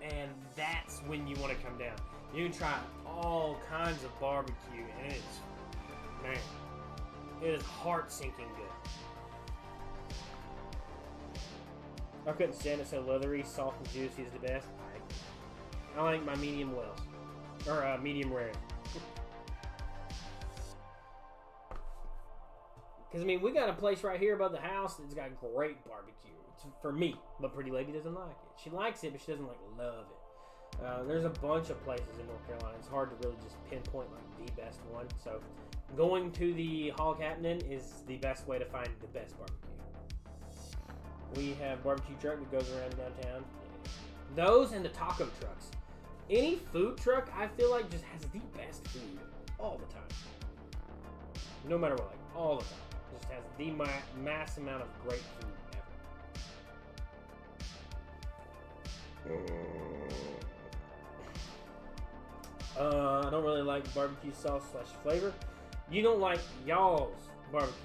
and that's when you want to come down. You can try all kinds of barbecue, and it's, man, it is heart-sinking good. I couldn't stand it so leathery, soft, and juicy is the best. I like my medium wells, or medium rare. Because, I mean, we got a place right here above the house that's got great barbecue. It's for me, but Pretty Lady doesn't like it. She likes it, but she doesn't, like, love it. There's a bunch of places in North Carolina. It's hard to really just pinpoint, like, the best one. So, going to the hog happening is the best way to find the best barbecue. We have barbecue truck that goes around downtown. Those and the taco trucks. Any food truck, I feel like, just has the best food all the time. No matter what, like, all the time. Just has the mass amount of great food ever. I don't really like barbecue sauce / flavor. You don't like y'all's barbecue.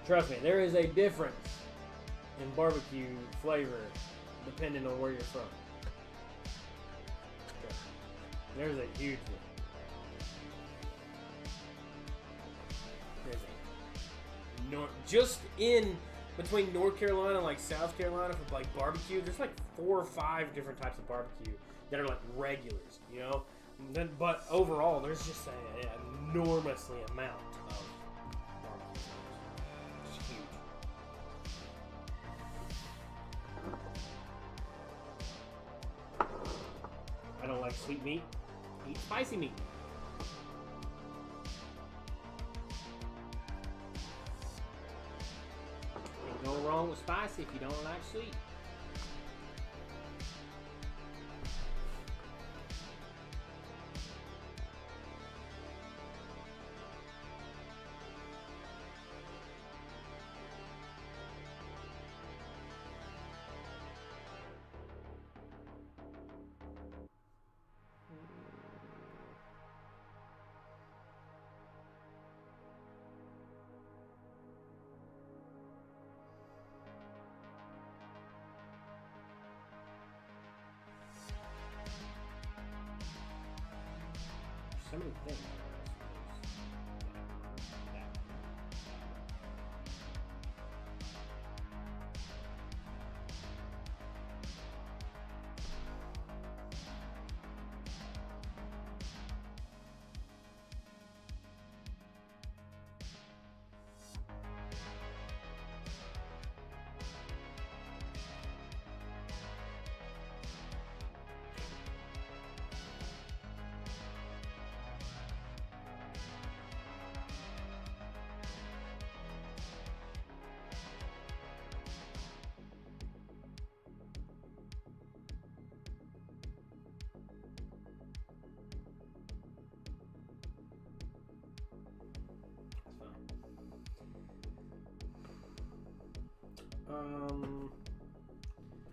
Trust me, there is a difference in barbecue flavor depending on where you're from. There's a huge one. Just in between North Carolina and like South Carolina for like barbecue, there's like 4 or 5 different types of barbecue that are like regulars, you know. But overall, there's just an enormously amount of barbecue. It's huge. I don't like sweet meat. Eat spicy meat. Go wrong with spicy if you don't like sweet. So many things.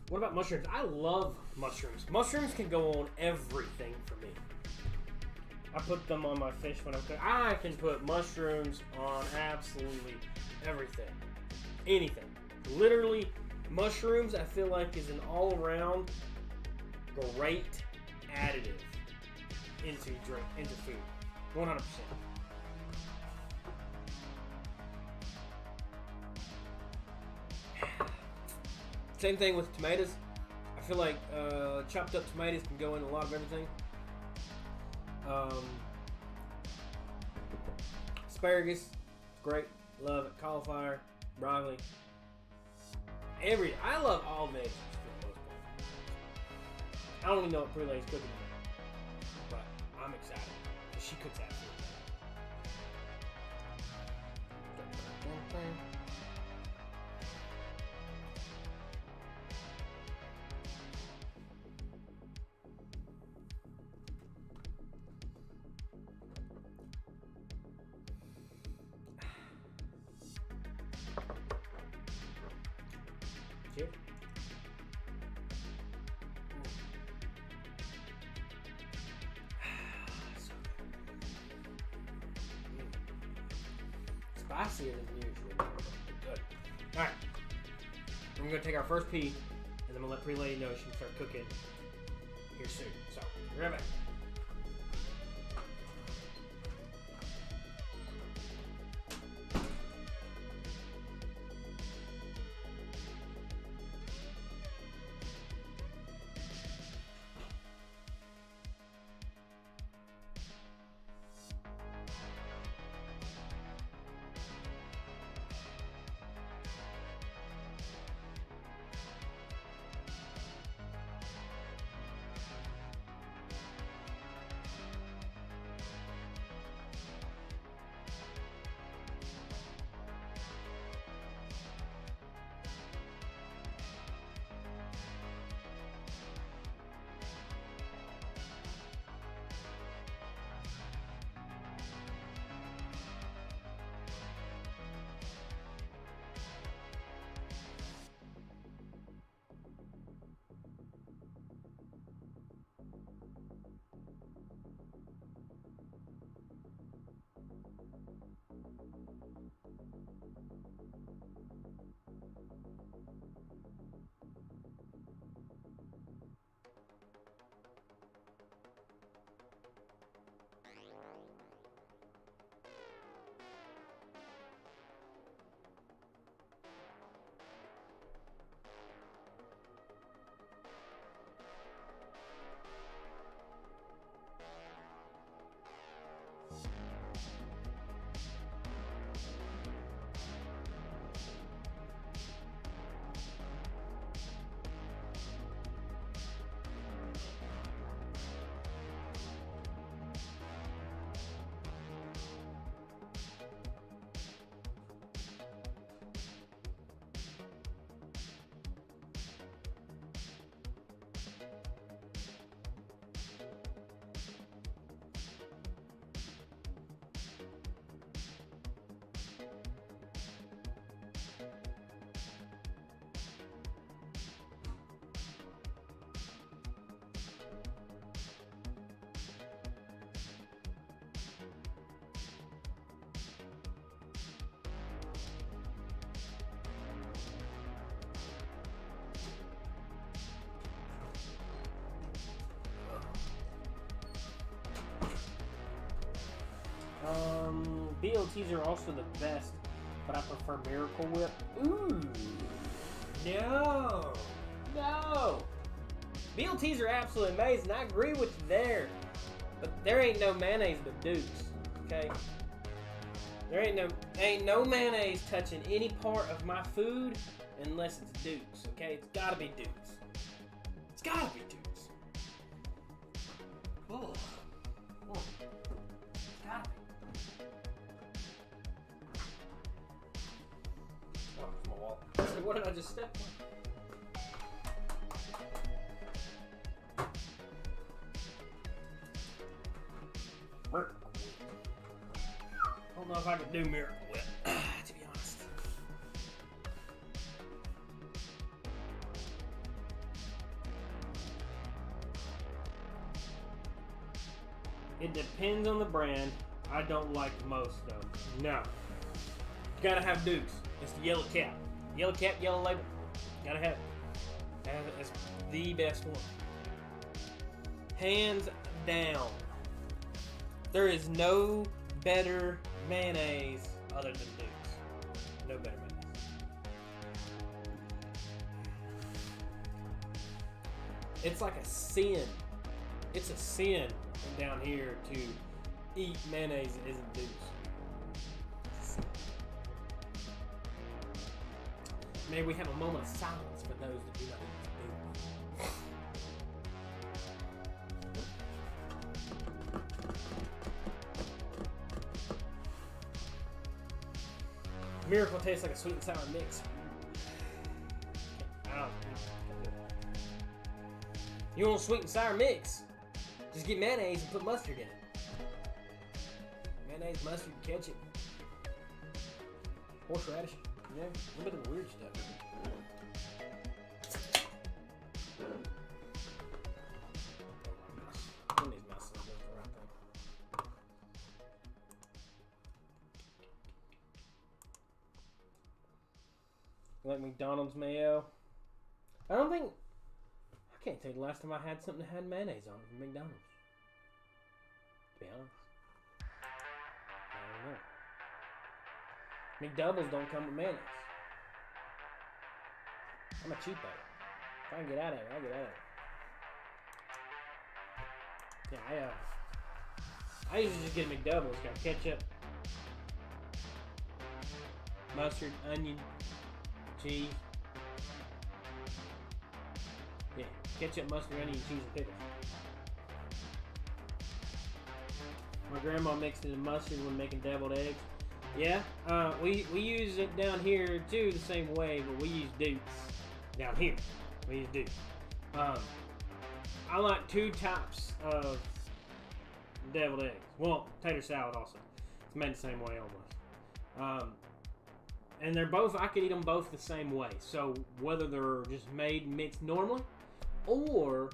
What about mushrooms? I love mushrooms. Mushrooms can go on everything for me. I put them on my fish when I'm cooking. I can put mushrooms on absolutely everything. Anything. Literally, mushrooms I feel like is an all-around great additive into food. 100%. Same thing with tomatoes. I feel like chopped up tomatoes can go in a lot of everything. Asparagus, great, love it. Cauliflower, broccoli, I love all veggies for the most part. I don't even know what Pretty Lady's cooking today, but I'm excited. She cooks that food. spicier than New Year's really. Good. Alright. We're going to take our first pea, and then we'll let Pretty Lady know she can start cooking here soon. So, be right back. BLTs are also the best, but I prefer Miracle Whip. Ooh. No. No. BLTs are absolutely amazing. I agree with you there. But there ain't no mayonnaise but Duke's. Okay? There ain't no mayonnaise touching any part of my food unless it's Duke's. Okay? It's gotta be Duke's. It's gotta be Duke's. Oh. Oh. It's gotta be. Oh, it's my wall. What did I just step on? I don't know if I could do Miracle Whip, to be honest. It depends on the brand. I don't like most though. No. You gotta have Duke's. It's the yellow cap. Yellow cap, yellow label. Gotta have it. It's the best one. Hands down. There is no better mayonnaise other than Duke's. No better mayonnaise. It's like a sin. It's a sin down here to eat mayonnaise that isn't Duke's. May we have a moment of silence for those that do not eat Duke's. Miracle tastes like a sweet and sour mix. You want a sweet and sour mix? Just get mayonnaise and put mustard in it. Mayonnaise, mustard, ketchup, horseradish. You know, a little bit of the weird stuff. One of these messes does the right thing. like McDonald's mayo. I can't tell you the last time I had something that had mayonnaise on it from McDonald's. To be honest. I don't know. McDoubles don't come with mayonnaise. I'm a cheap at it. If I can get out of it, I'll get out of it. Yeah, I usually just get a McDouble. It's got ketchup, mustard, onion, cheese. Yeah, ketchup, mustard, onion, cheese, and pickles. My grandma mixed it in mustard when making deviled eggs. Yeah, we use it down here too the same way, but we use Dukes down here. We use Dukes. I like 2 types of deviled eggs. Well, tater salad also. It's made the same way almost. And they're both, I could eat them both the same way. So whether they're just made mixed normally, or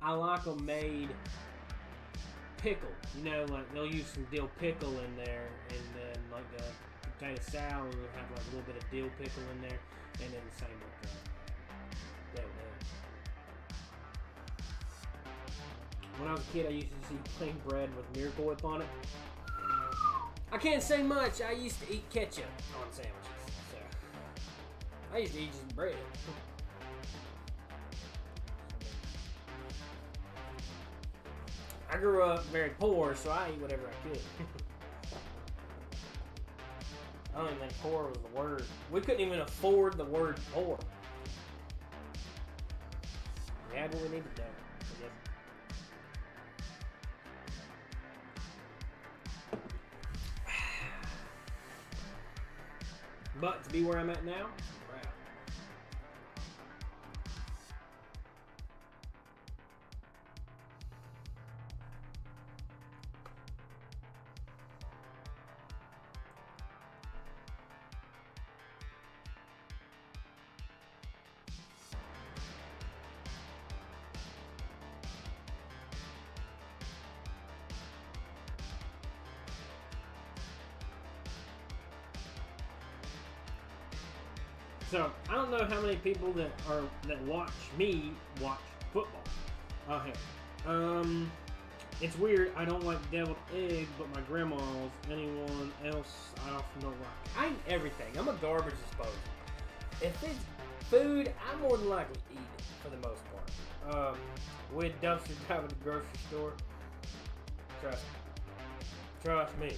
I like them made pickled. You know, like they'll use some dill pickle in there, and then like the potato salad will have like a little bit of dill pickle in there, and then the same with the deviled eggs. When I was a kid, I used to eat plain bread with Miracle Whip on it. I can't say much. I used to eat ketchup on sandwiches, so I used to eat just bread. I grew up very poor, so I ate whatever I could. I don't even think poor was the word. We couldn't even afford the word poor. We had what we needed, though, I guess. But to be where I'm at now, I'm proud. So I don't know how many people that watch me watch football out here. It's weird. I don't like deviled egg, but my grandma's. Anyone else, I often don't like. I eat everything. I'm a garbage disposal. If it's food, I'm more than likely eat it for the most part. With dumpster dive at the grocery store. Trust me.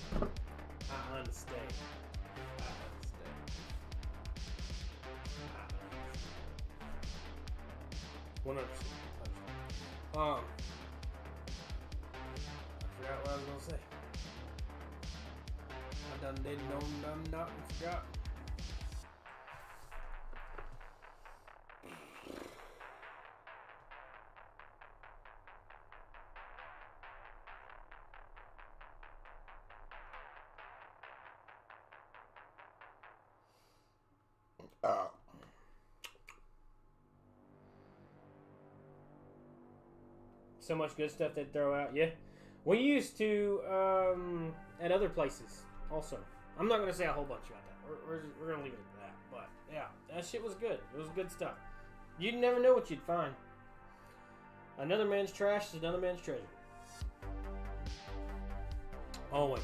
I understand. 100%. I forgot what I was gonna say. I done did not and forgot. So much good stuff they throw out. Yeah, we used to at other places also. I'm not gonna say a whole bunch about that. We're gonna leave it at that. But yeah, that shit was good. It was good stuff. You never know what you'd find. Another man's trash is another man's treasure. Always.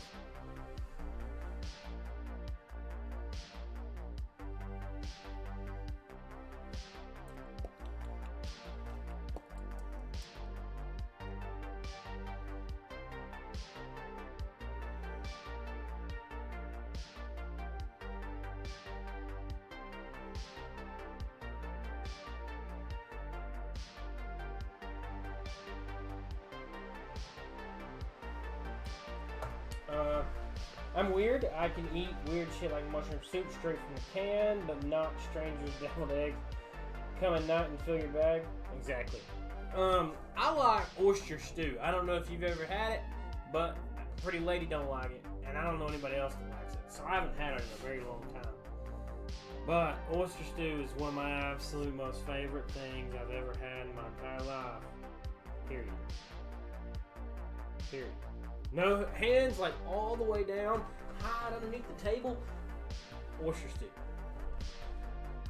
I'm weird. I can eat weird shit like mushroom soup straight from the can, but not strangers' deviled eggs. Come at night and fill your bag. Exactly. I like oyster stew. I don't know if you've ever had it, but a pretty lady don't like it, and I don't know anybody else that likes it, so I haven't had it in a very long time. But oyster stew is one of my absolute most favorite things I've ever had in my entire life. Period. Period. No hands, like all the way down, hide underneath the table. Oyster stew.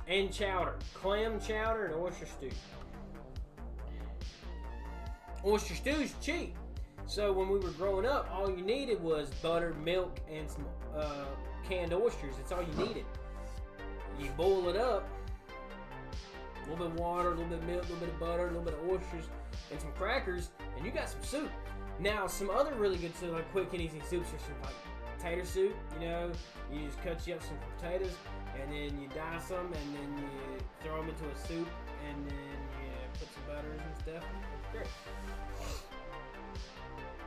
and chowder. Clam chowder and oyster stew. Oyster stew is cheap. So when we were growing up, all you needed was butter, milk, and some canned oysters. That's all you needed. You boil it up, a little bit of water, a little bit of milk, a little bit of butter, a little bit of oysters, and some crackers, and you got some soup. Now, some other really good soup, like quick and easy soups, are some like potato soup. You know, you just cut you up some potatoes, and then you dice them, and then you throw them into a soup, and then you put some butters and stuff. It's great.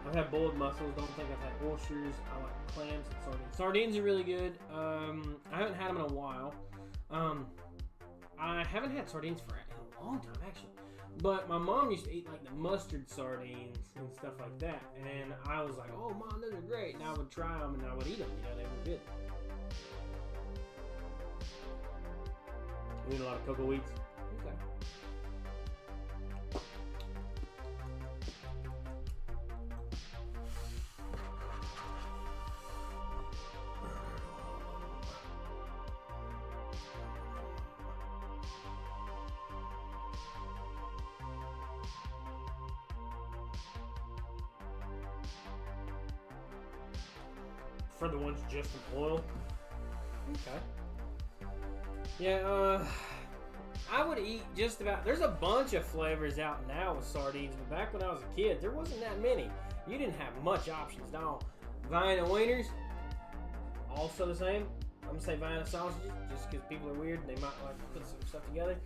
I've had boiled mussels. Don't think I've had oysters. I like clams and sardines. Sardines are really good. I haven't had them in a while. I haven't had sardines in a long time, actually. But my mom used to eat like the mustard sardines and stuff like that. And I was like, oh, Mom, those are great. And I would try them and I would eat them. You know, they were good. You eat a lot of cocoa wheats? Okay. For the ones just in oil. Okay. Yeah, I would eat just about. There's a bunch of flavors out now with sardines, but back when I was a kid, there wasn't that many. You didn't have much options. Now, Vienna wieners, also the same. I'm gonna say Vienna sausages, just because people are weird and they might like to put some stuff together.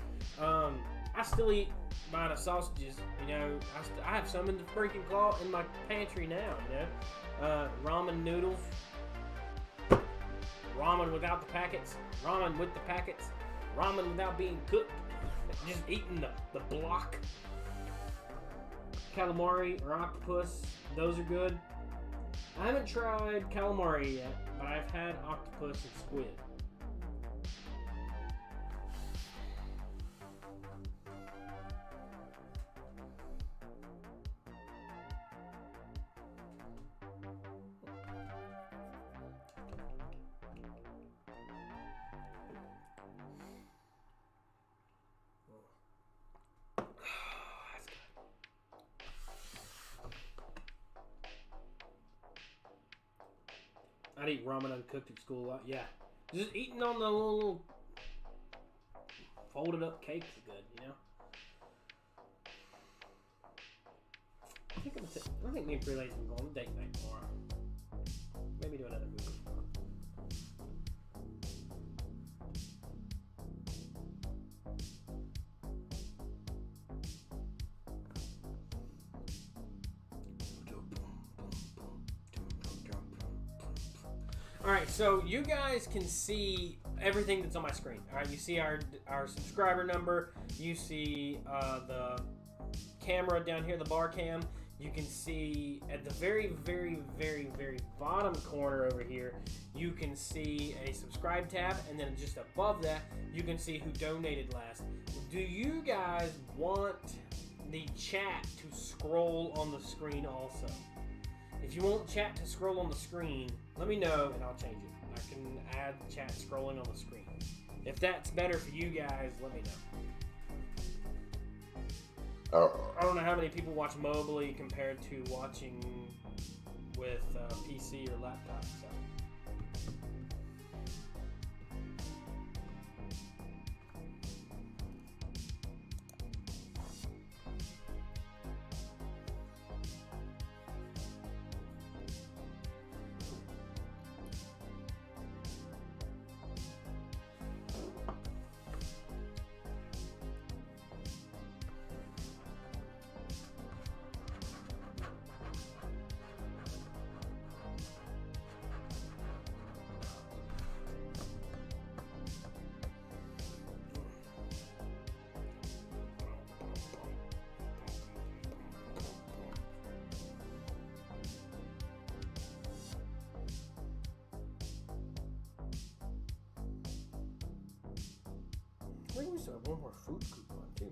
I still eat Vienna sausages. You know, I have some in the freaking claw in my pantry now. You know, ramen noodles. Ramen without the packets, ramen with the packets, ramen without being cooked, just eating the block. Calamari or octopus, those are good. I haven't tried calamari yet, but I've had octopus and squid. I'd eat ramen uncooked at school a lot. Yeah. Just eating on the little folded up cakes is good, you know? I think me and Free Lady's going to date night tomorrow. Maybe do another movie. Alright, so you guys can see everything that's on my screen. Alright, you see our subscriber number. You see the camera down here, the bar cam. You can see at the very, very, very, very bottom corner over here, you can see a subscribe tab. And then just above that, you can see who donated last. Do you guys want the chat to scroll on the screen also? If you want chat to scroll on the screen, let me know and I'll change it. I can add chat scrolling on the screen. If that's better for you guys, let me know. I don't know how many people watch mobily compared to watching with PC or laptop. So. I think we still have one more food coupon too.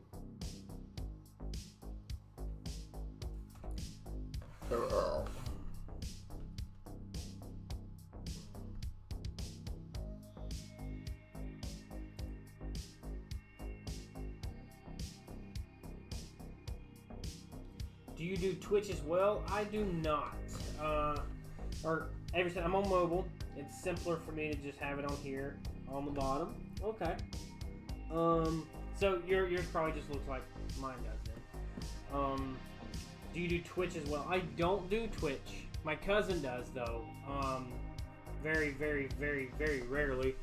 Do you do Twitch as well? I do not. Or every time I'm on mobile, it's simpler for me to just have it on here on the bottom. Okay. So yours probably just looks like mine does then. Do you do Twitch as well? I don't do Twitch. My cousin does though. Very, very, very, very rarely.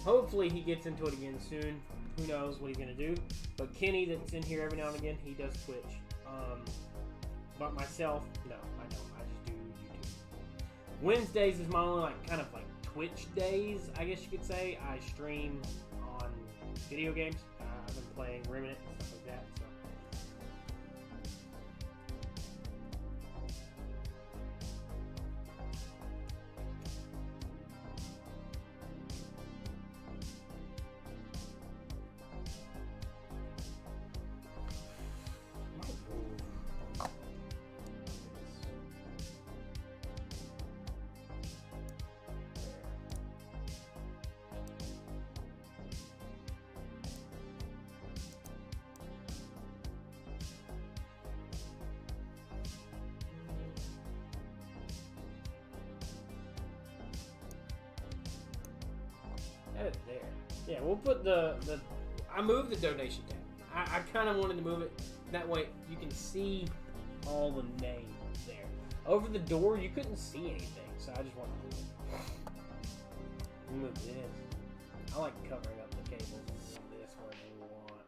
Hopefully he gets into it again soon. Who knows what he's gonna do? But Kenny, that's in here every now and again, he does Twitch. But myself, no, I don't. I just do YouTube. Wednesdays is my only kind of Twitch days, I guess you could say. I stream on video games. I've been playing Remnant and stuff like that. So. There. Yeah, we'll put I moved the donation tab. I kind of wanted to move it that way you can see all the names there. Over the door, you couldn't see anything, so I just wanted to move it. Move this. I like covering up the cables and move this wherever we want.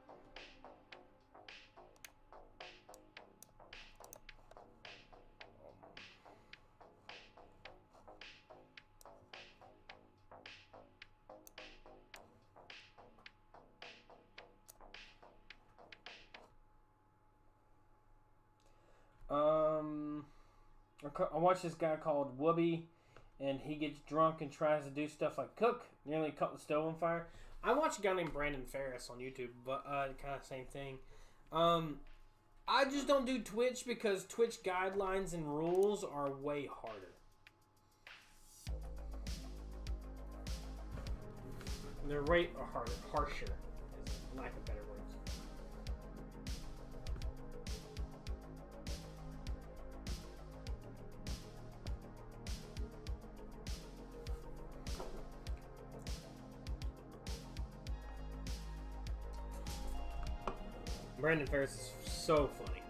I watched this guy called Whoopi, and he gets drunk and tries to do stuff like cook. Nearly caught the stove on fire. I watched a guy named Brandon Ferris on YouTube, but kind of same thing. I just don't do Twitch because Twitch guidelines and rules are way harder. They're way harsher, is lack of better words. Brandon Ferris is so funny.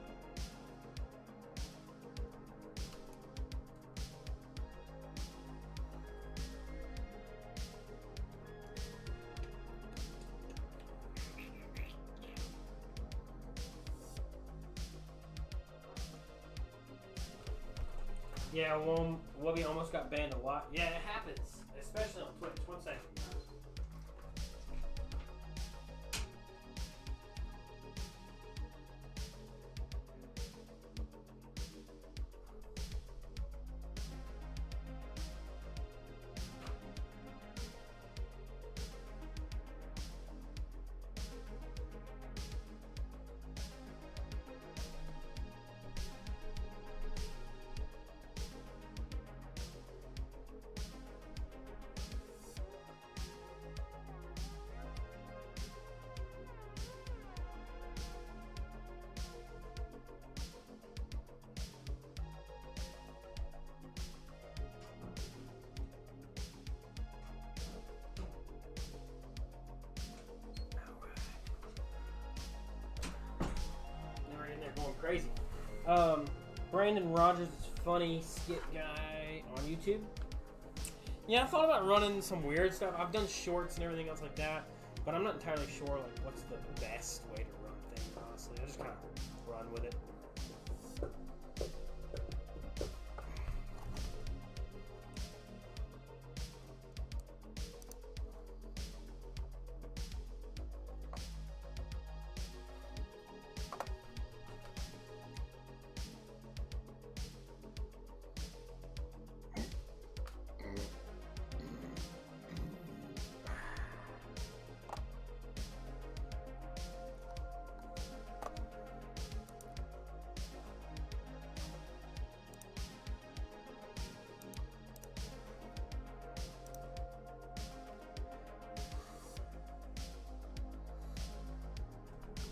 Yeah, well, Whoopi almost got banned a lot. Yeah, it happens, especially on Twitch. One second. Going crazy. Brandon Rogers is funny skit guy on YouTube. Yeah, I thought about running some weird stuff. I've done shorts and everything else like that, but I'm not entirely sure what's the best way to run things. Honestly, I just kind of run with it.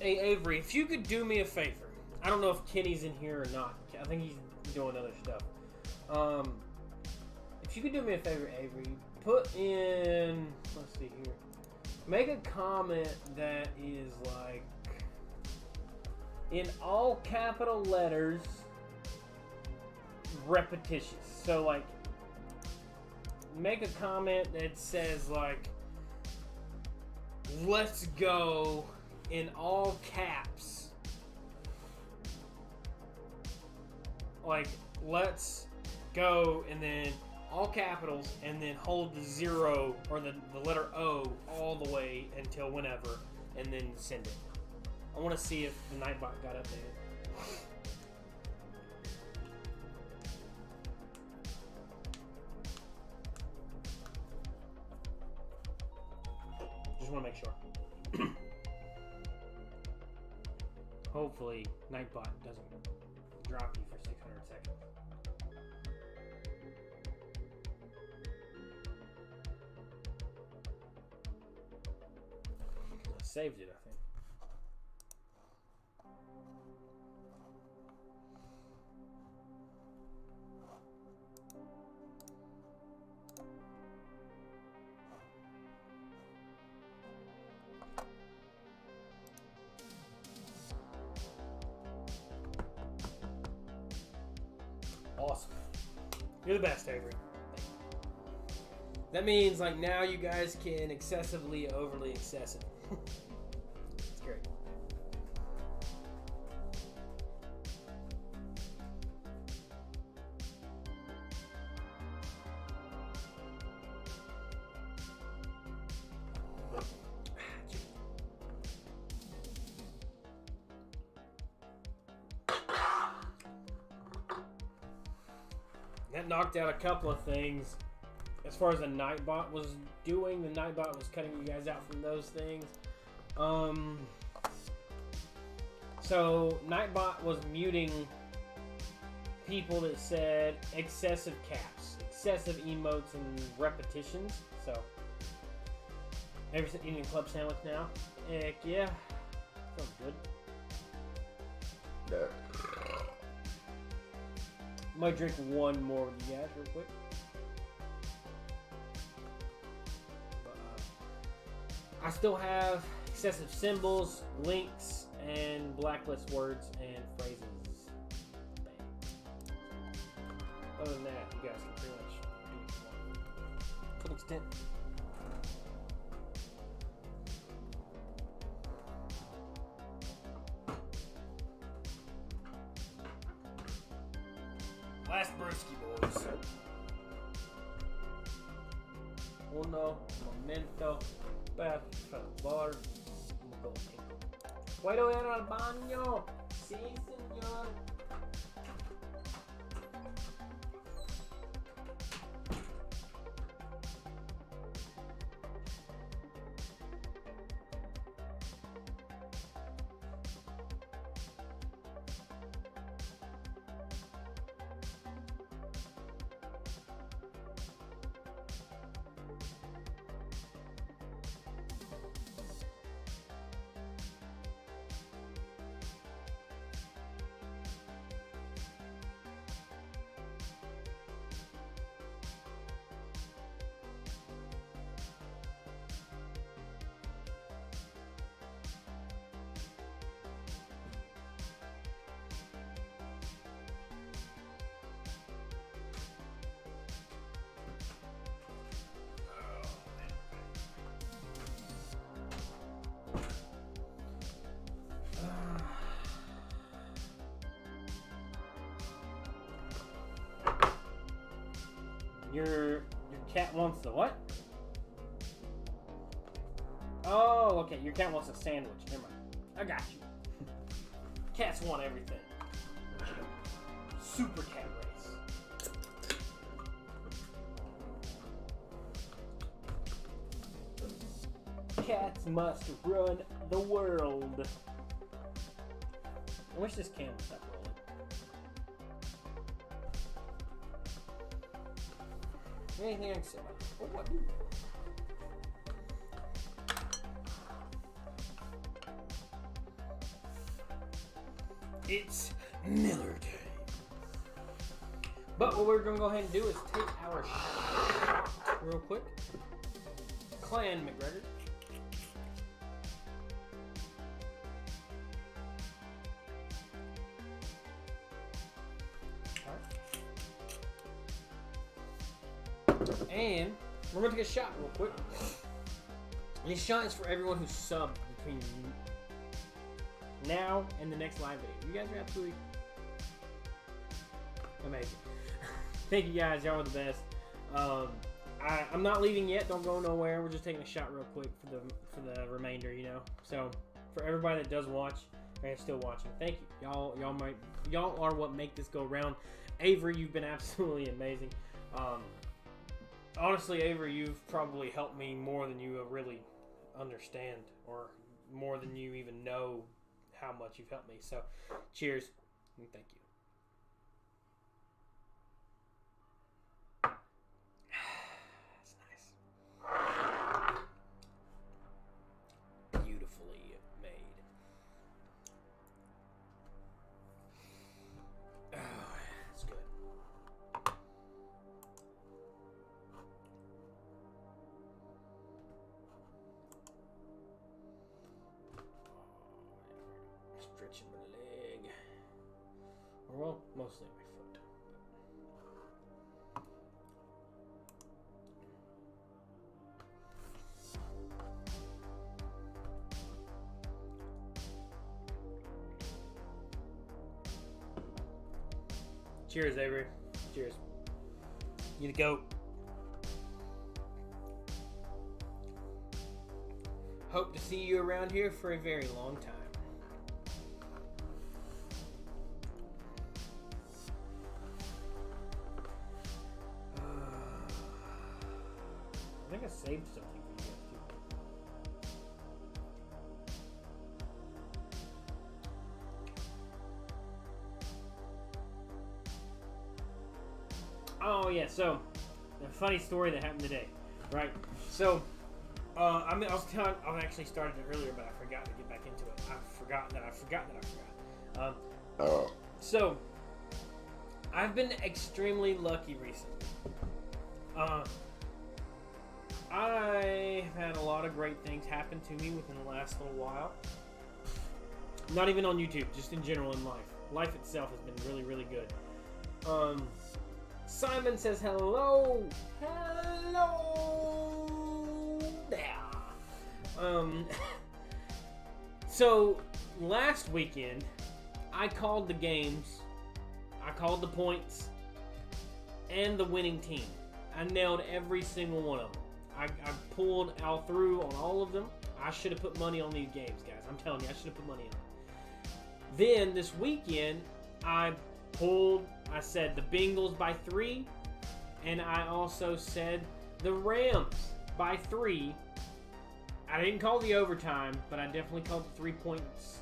Hey Avery, if you could do me a favor, I don't know if Kenny's in here or not. I think he's doing other stuff. If you could do me a favor, Avery, put in, let's see here, make a comment that is like in all capital letters, repetitious. So like, make a comment that says like, let's go in all caps. Like, let's go, and then all capitals, and then hold the 0 or the letter O all the way until whenever, and then send it. I want to see if the Nightbot got updated. Just want to make sure. Hopefully, Nightbot doesn't drop you for 600 seconds. I saved it, I think. Awesome. You're the best, Avery. That means, like, now you guys can excessively, overly excessive. It's great. That knocked out a couple of things. As far as the Nightbot was doing, the Nightbot was cutting you guys out from those things. So Nightbot was muting people that said excessive caps, excessive emotes, and repetitions. So, ever eating a club sandwich now? Heck yeah, sounds good. Might drink one more with you guys real quick. But, I still have excessive symbols, links, and blacklist words and phrases. Bang. Other than that, you guys can pretty much do what you want. To an extent. Last brewski, boys. Uno momento, per favor. ¿Puedo ir al baño? Sí, señor. Your cat wants the what? Oh, okay. Your cat wants a sandwich. Never mind. I got you. Cats want everything. Super cat race. Cats must run the world. I wish this can would stop rolling. Anything I can say about it? Oh, what? It's Miller Day. But what we're going to go ahead and do is take our shot real quick. Clan McGregor. Alright. And we're going to take a shot real quick. And this shot is for everyone who's subbed between now and the next live video. You guys are absolutely amazing. Thank you guys. Y'all are the best. I'm not leaving yet. Don't go nowhere. We're just taking a shot real quick for the remainder, you know. So for everybody that does watch and still watching, thank you. Y'all are what make this go around. Avery, you've been absolutely amazing. Honestly, Avery, you've probably helped me more than you really understand, or more than you even know how much you've helped me. So cheers and thank you. Stretching my leg, or well, mostly my foot. Cheers, Avery. Cheers. You the goat. Hope to see you around here for a very long time. I think I saved something for you guys too. Oh yeah, so a funny story that happened today, right? So I actually started it earlier, but I forgot to get back into it. I forgot. So I've been extremely lucky recently. I had a lot of great things happen to me within the last little while. Not even on YouTube, just in general in life. Life itself has been really, really good. Simon says hello. Hello there. So last weekend, I called the games, I called the points, and the winning team. I nailed every single one of them. I pulled out through on all of them. I should have put money on these games, guys. I'm telling you, I should have put money on them. Then this weekend, I said the Bengals by 3, and I also said the Rams by 3. I didn't call the overtime, but I definitely called the 3 points,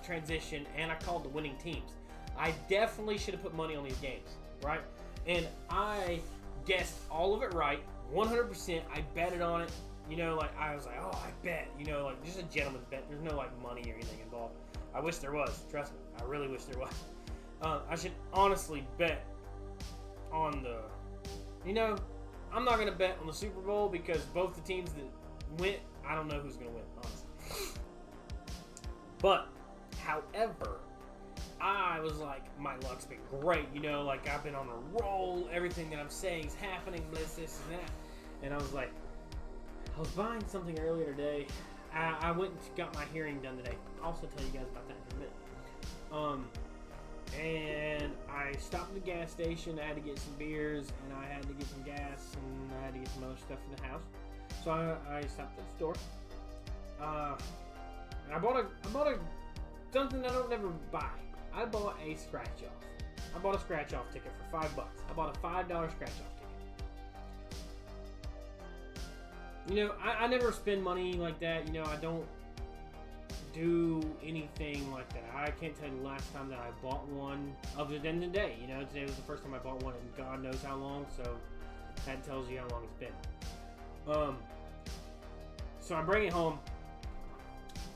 transition, and I called the winning teams. I definitely should have put money on these games, right? And I guessed all of it right. 100%. I betted on it. I was like, oh, I bet. Just a gentleman's bet. There's no, money or anything involved. I wish there was. Trust me. I really wish there was. I should honestly bet on the... I'm not going to bet on the Super Bowl because both the teams that went, I don't know who's going to win, honestly. But, however, I was like, my luck's been great. I've been on a roll. Everything that I'm saying is happening. This and that. And I was like, I was buying something earlier today. I went and got my hearing done today. I'll also tell you guys about that in a minute. And I stopped at the gas station. I had to get some beers, and I had to get some gas, and I had to get some other stuff for the house. So I stopped at the store. And I bought something I don't never buy. I bought a scratch off. I bought a scratch off ticket for $5. I bought a $5 scratch off ticket. I never spend money like that. I don't do anything like that. I can't tell you the last time that I bought one other than today. Today was the first time I bought one in God knows how long, so that tells you how long it's been. So I bring it home,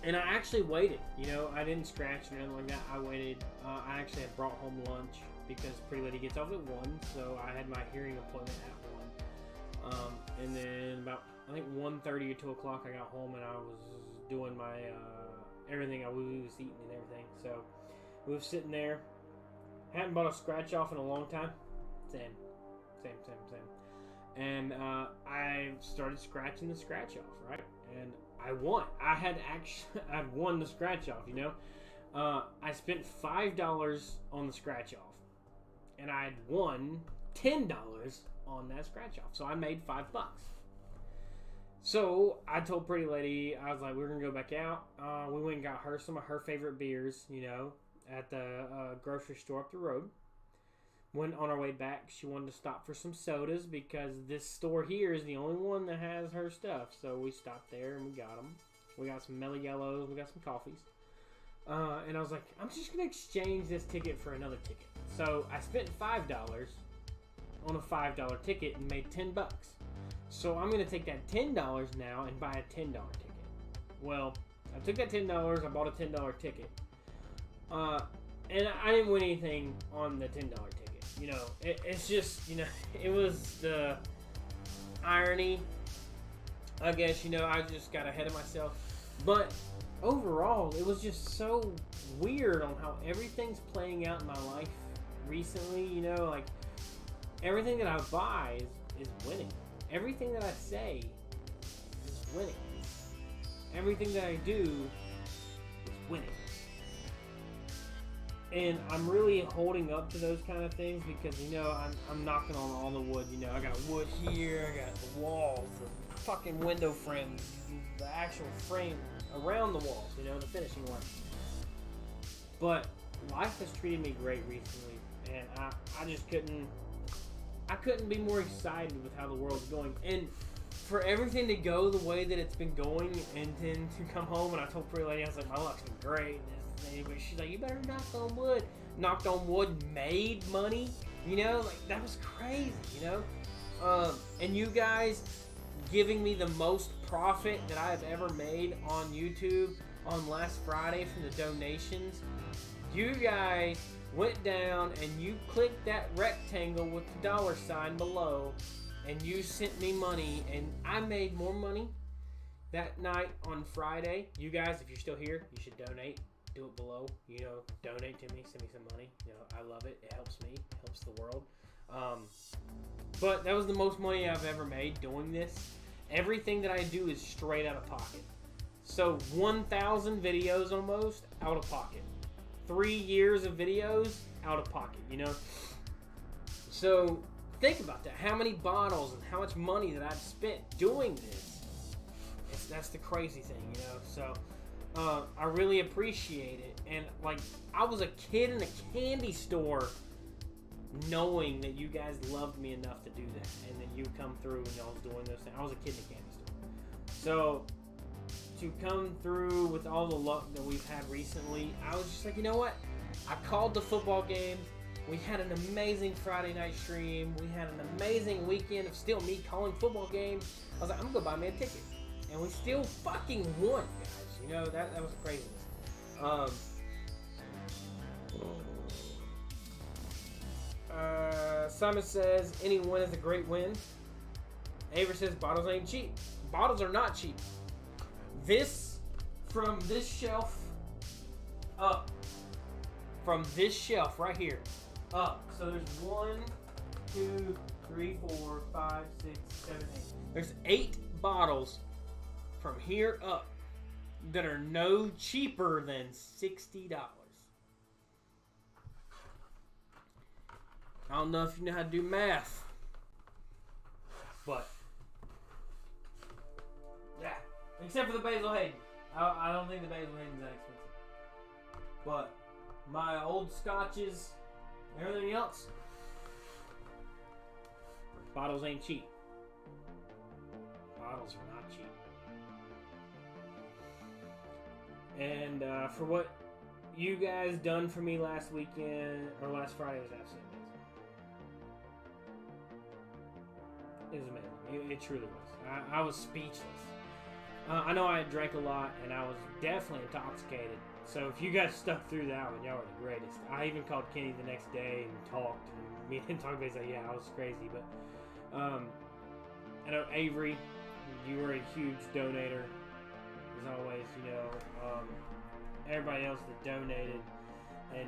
And I actually waited. You know, I didn't scratch or anything like that. I waited. I actually had brought home lunch because Pretty Lady gets off at 1, so I had my hearing appointment at 1. And then about, I think 1:30 or 2 o'clock, I got home and I was doing my everything we was eating and everything. So we was sitting there. Hadn't bought a scratch off in a long time. Same. And I started scratching the scratch off, right? And I won. I'd won the scratch off, you know. I spent $5 on the scratch off, and I had won $10 on that scratch off. So I made $5. So I told Pretty Lady, I was like, we're gonna go back out. We went and got her some of her favorite beers, you know, at the grocery store up the road. When on our way back, she wanted to stop for some sodas because this store here is the only one that has her stuff. So we stopped there and we got them. We got some Mellow Yellows. We got some coffees. And I was like, I'm just going to exchange this ticket for another ticket. So I spent $5 on a $5 ticket and made $10. So I'm going to take that $10 now and buy a $10 ticket. Well, I took that $10. I bought a $10 ticket. And I didn't win anything on the $10 ticket. You know, it's just, you know, it was the irony. I guess, you know, I just got ahead of myself. But overall, it was just so weird on how everything's playing out in my life recently. You know, like, everything that I buy is winning. Everything that I say is winning. Everything that I do is winning. And I'm really holding up to those kind of things because, you know, I'm knocking on all the wood. You know, I got wood here, I got the walls, the fucking window frames, the actual frame around the walls, you know, the finishing one. But life has treated me great recently, and I just couldn't be more excited with how the world's going. And for everything to go the way that it's been going, and then to come home, and I told Pretty Lady, I was like, my luck's been great. But she's like, you better knock on wood. Knocked on wood, made money. You know, like, that was crazy, you know? And you guys giving me the most profit that I've ever made on YouTube on last Friday from the donations. You guys went down and you clicked that rectangle with the $sign below, and you sent me money, and I made more money that night on Friday. You guys, if you're still here, you should donate. Do it below, you know, donate to me, send me some money. You know, I love it. It helps me, helps the world. But that was the most money I've ever made doing this. Everything that I do is straight out of pocket. So 1,000 videos almost out of pocket. 3 years of videos out of pocket, you know. So think about that. How many bottles and how much money that I've spent doing this. That's the crazy thing, you know. So I really appreciate it. And, like, I was a kid in a candy store knowing that you guys loved me enough to do that. And then you come through and I was doing those things. I was a kid in a candy store. So, to come through with all the luck that we've had recently, I was just like, you know what? I called the football game. We had an amazing Friday night stream. We had an amazing weekend of still me calling football games. I was like, I'm going to buy me a ticket. And we still fucking won, guys. You know, that was craziness. Simon says, any win is a great win. Aver says, bottles ain't cheap. Bottles are not cheap. This, from this shelf up. From this shelf right here up. So there's 1, 2, 3, 4, 5, 6, 7, 8. There's 8 bottles from here up that are no cheaper than $60. I don't know if you know how to do math, but yeah, except for the Basil Hayden. I don't think the Basil Hayden's that expensive. But my old scotches, everything else, bottles ain't cheap. Bottles are not cheap. And for what you guys done for me last weekend, or last Friday, was absolutely amazing. It was amazing. It truly was. I was speechless. I know I drank a lot, and I was definitely intoxicated. So if you guys stuck through that one, y'all were the greatest. I even called Kenny the next day and talked, and me and talked about it. He's like, yeah, I was crazy. But I know Avery, you were a huge donator, as always. You know, everybody else that donated and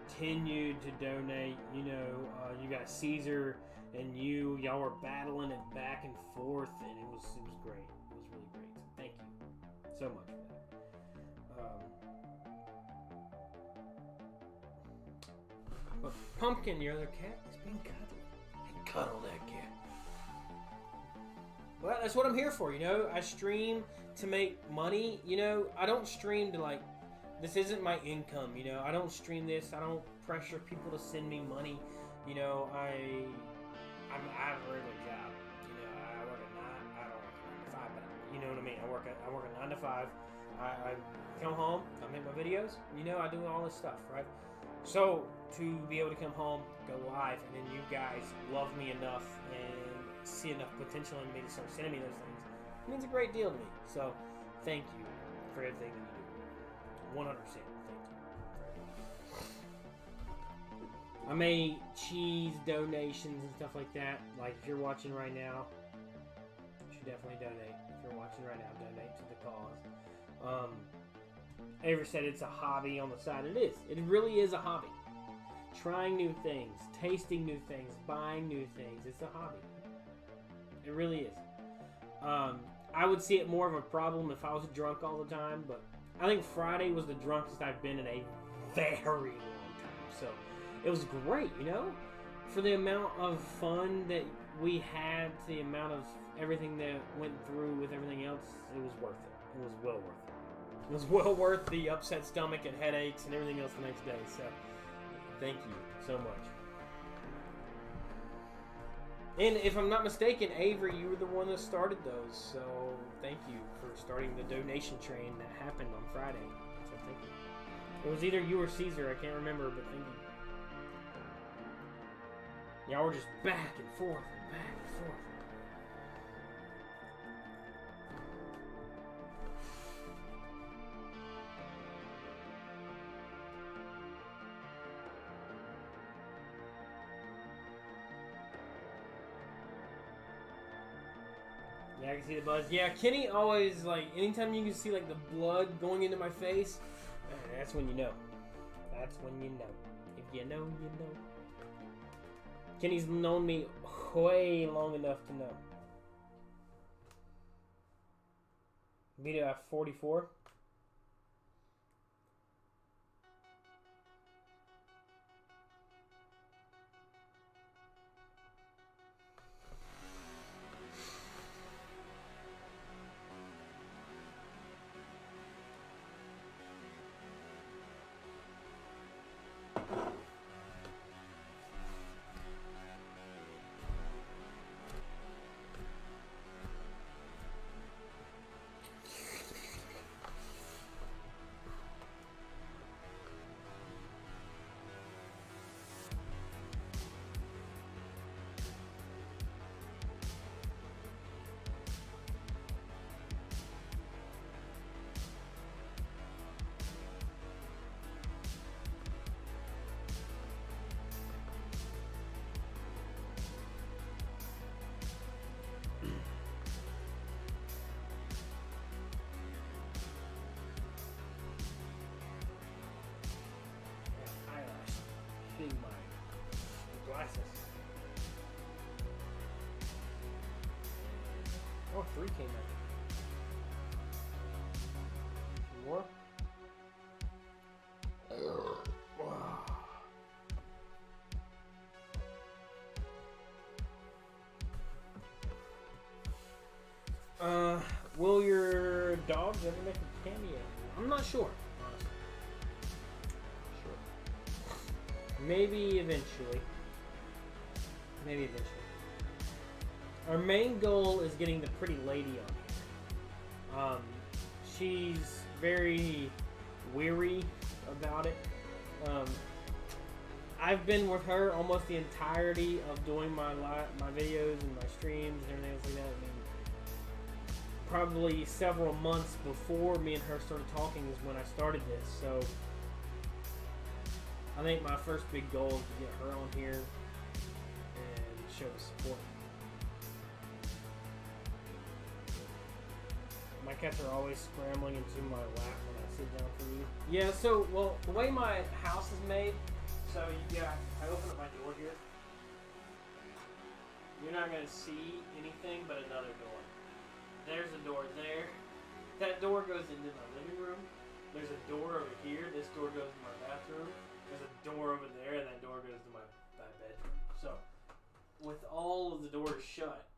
continued to donate. You know, you got Caesar and y'all were battling it back and forth, and it was great. It was really great. So thank you so much for that. But Pumpkin, your other cat, is being cuddled. Cuddle that cat. Well, that's what I'm here for. You know, I stream to make money. You know, I don't stream to like. This isn't my income. You know, I don't stream this. I don't pressure people to send me money. You know, I have a regular job. You know, I don't work a 9 to 5, but you know what I mean. I work a 9 to 5. I come home. I make my videos. You know, I do all this stuff, right? So to be able to come home, go live, and then you guys love me enough and see enough potential in me to start sending me those things, it means a great deal to me. So thank you for everything that you do. 100%. Thank you. I made cheese donations and stuff like that. Like if you're watching right now, you should definitely donate. If you're watching right now, donate to the cause. Avery said it's a hobby on the side. It is. It really is a hobby. Trying new things, tasting new things, buying new things. It's a hobby. It really is. I would see it more of a problem if I was drunk all the time, but I think Friday was the drunkest I've been in a very long time. So it was great, you know? For the amount of fun that we had, the amount of everything that went through with everything else, it was worth it. It was well worth it. It was well worth the upset stomach and headaches and everything else the next day. So thank you so much. And if I'm not mistaken, Avery, you were the one that started those. So thank you for starting the donation train that happened on Friday. So thank you. It was either you or Caesar. I can't remember, but thank you. Y'all were just back and forth and back and forth. Yeah, I can see the buzz. Yeah, Kenny always, like, anytime you can see, like, the blood going into my face, that's when you know. That's when you know. If you know, you know. Kenny's known me way long enough to know. Beat it at 44. My glasses. Oh, 3 came out. More? Will your dogs ever make a cameo? I'm not sure. Maybe eventually. Maybe eventually. Our main goal is getting the pretty lady on here. She's very weary about it. I've been with her almost the entirety of doing my videos and my streams and everything else like that. I mean, probably several months before me and her started talking is when I started this. So I think my first big goal is to get her on here and show the support. My cats are always scrambling into my lap when I sit down for you. Yeah, so, well, the way my house is made, so you got, I open up my door here. You're not going to see anything but another door. There's a door there. That door goes into my living room. There's a door over here. This door goes to my bathroom. There's a door over there, and that door goes to my bedroom. So, with all of the doors shut,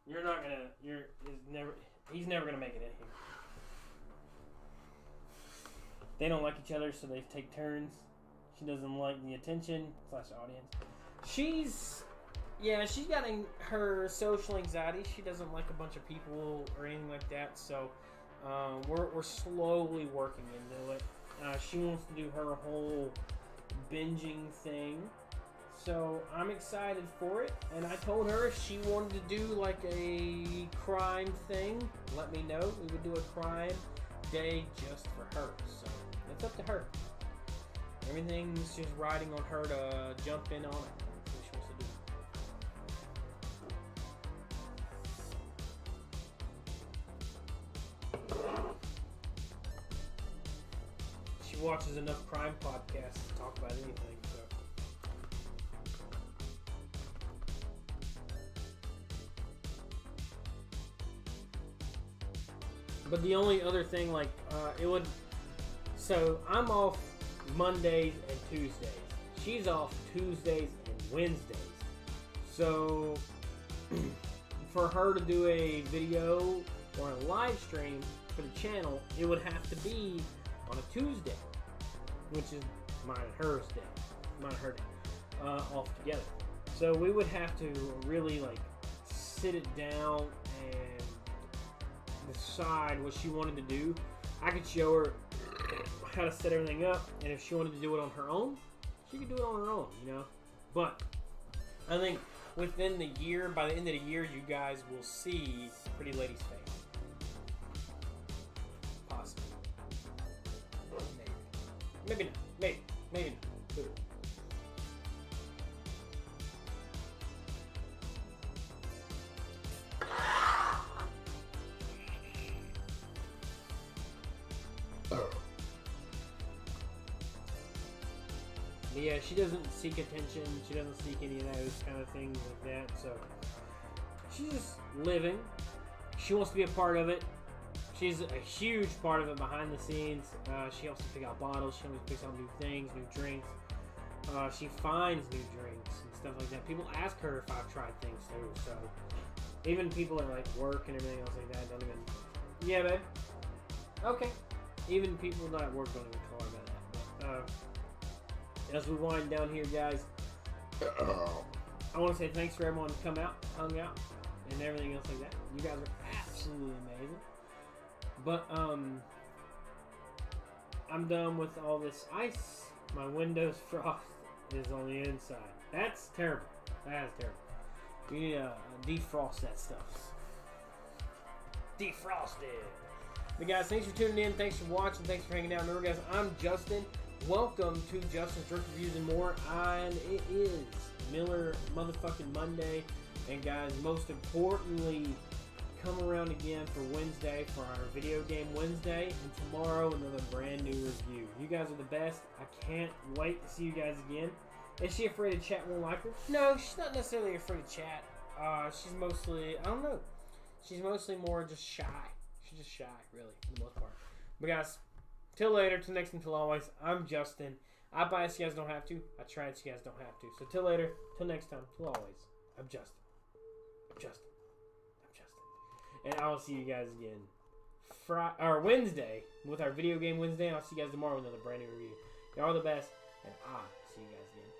you're not going to, he's never going to make it in here. They don't like each other, so they take turns. She doesn't like the attention / audience. She's getting her social anxiety. She doesn't like a bunch of people or anything like that. So we're slowly working into it. She wants to do her whole binging thing. So I'm excited for it. And I told her if she wanted to do like a crime thing, let me know. We would do a crime day just for her. So it's up to her. Everything's just riding on her to jump in on it. That's what she wants to do. She watches enough crime podcasts to talk about anything. So. But the only other thing, like, so I'm off Mondays and Tuesdays. She's off Tuesdays and Wednesdays. So for her to do a video or a live stream for the channel, it would have to be on a Tuesday, which is mine and her day, off together. So we would have to really like sit it down and decide what she wanted to do. I could show her how to set everything up, and if she wanted to do it on her own, she could do it on her own, you know. But I think within the year, by the end of the year, you guys will see Pretty Lady's face. Possibly. Maybe not. Maybe not. But yeah, she doesn't seek attention. She doesn't seek any of those kind of things like that. So she's just living. She wants to be a part of it. She's a huge part of it behind the scenes. She helps to pick out bottles. She always picks out new things, new drinks. She finds new drinks and stuff like that. People ask her if I've tried things too. So even people at like work and everything else like that don't even. Yeah, babe. Okay. Even people not at work don't even call her about that. But, as we wind down here, guys, I want to say thanks for everyone who come out, hung out, and everything else like that. You guys are absolutely amazing. But I'm done with all this ice. My Windows frost is on the inside. That's terrible. That is terrible. You need to defrost that stuff. Defrosted. But guys, thanks for tuning in. Thanks for watching. Thanks for hanging out. Remember, guys, I'm Justin. Welcome to Justin's Drink Reviews and More. And it is Miller motherfucking Monday. And guys, most importantly, come around again for Wednesday for our video game Wednesday. And tomorrow, another brand new review. You guys are the best. I can't wait to see you guys again. Is she afraid of chat won't like her? No, she's not necessarily afraid of chat. She's mostly, I don't know. She's mostly more just shy. She's just shy, really, for the most part. But guys, till later, till next time, till always, I'm Justin. I buy it so you guys don't have to. I try it so you guys don't have to. So till later, till next time, till always, I'm Justin. I'm Justin. I'm Justin. And I'll see you guys again Wednesday with our video game Wednesday. And I'll see you guys tomorrow with another brand new review. Y'all are the best. And I'll see you guys again.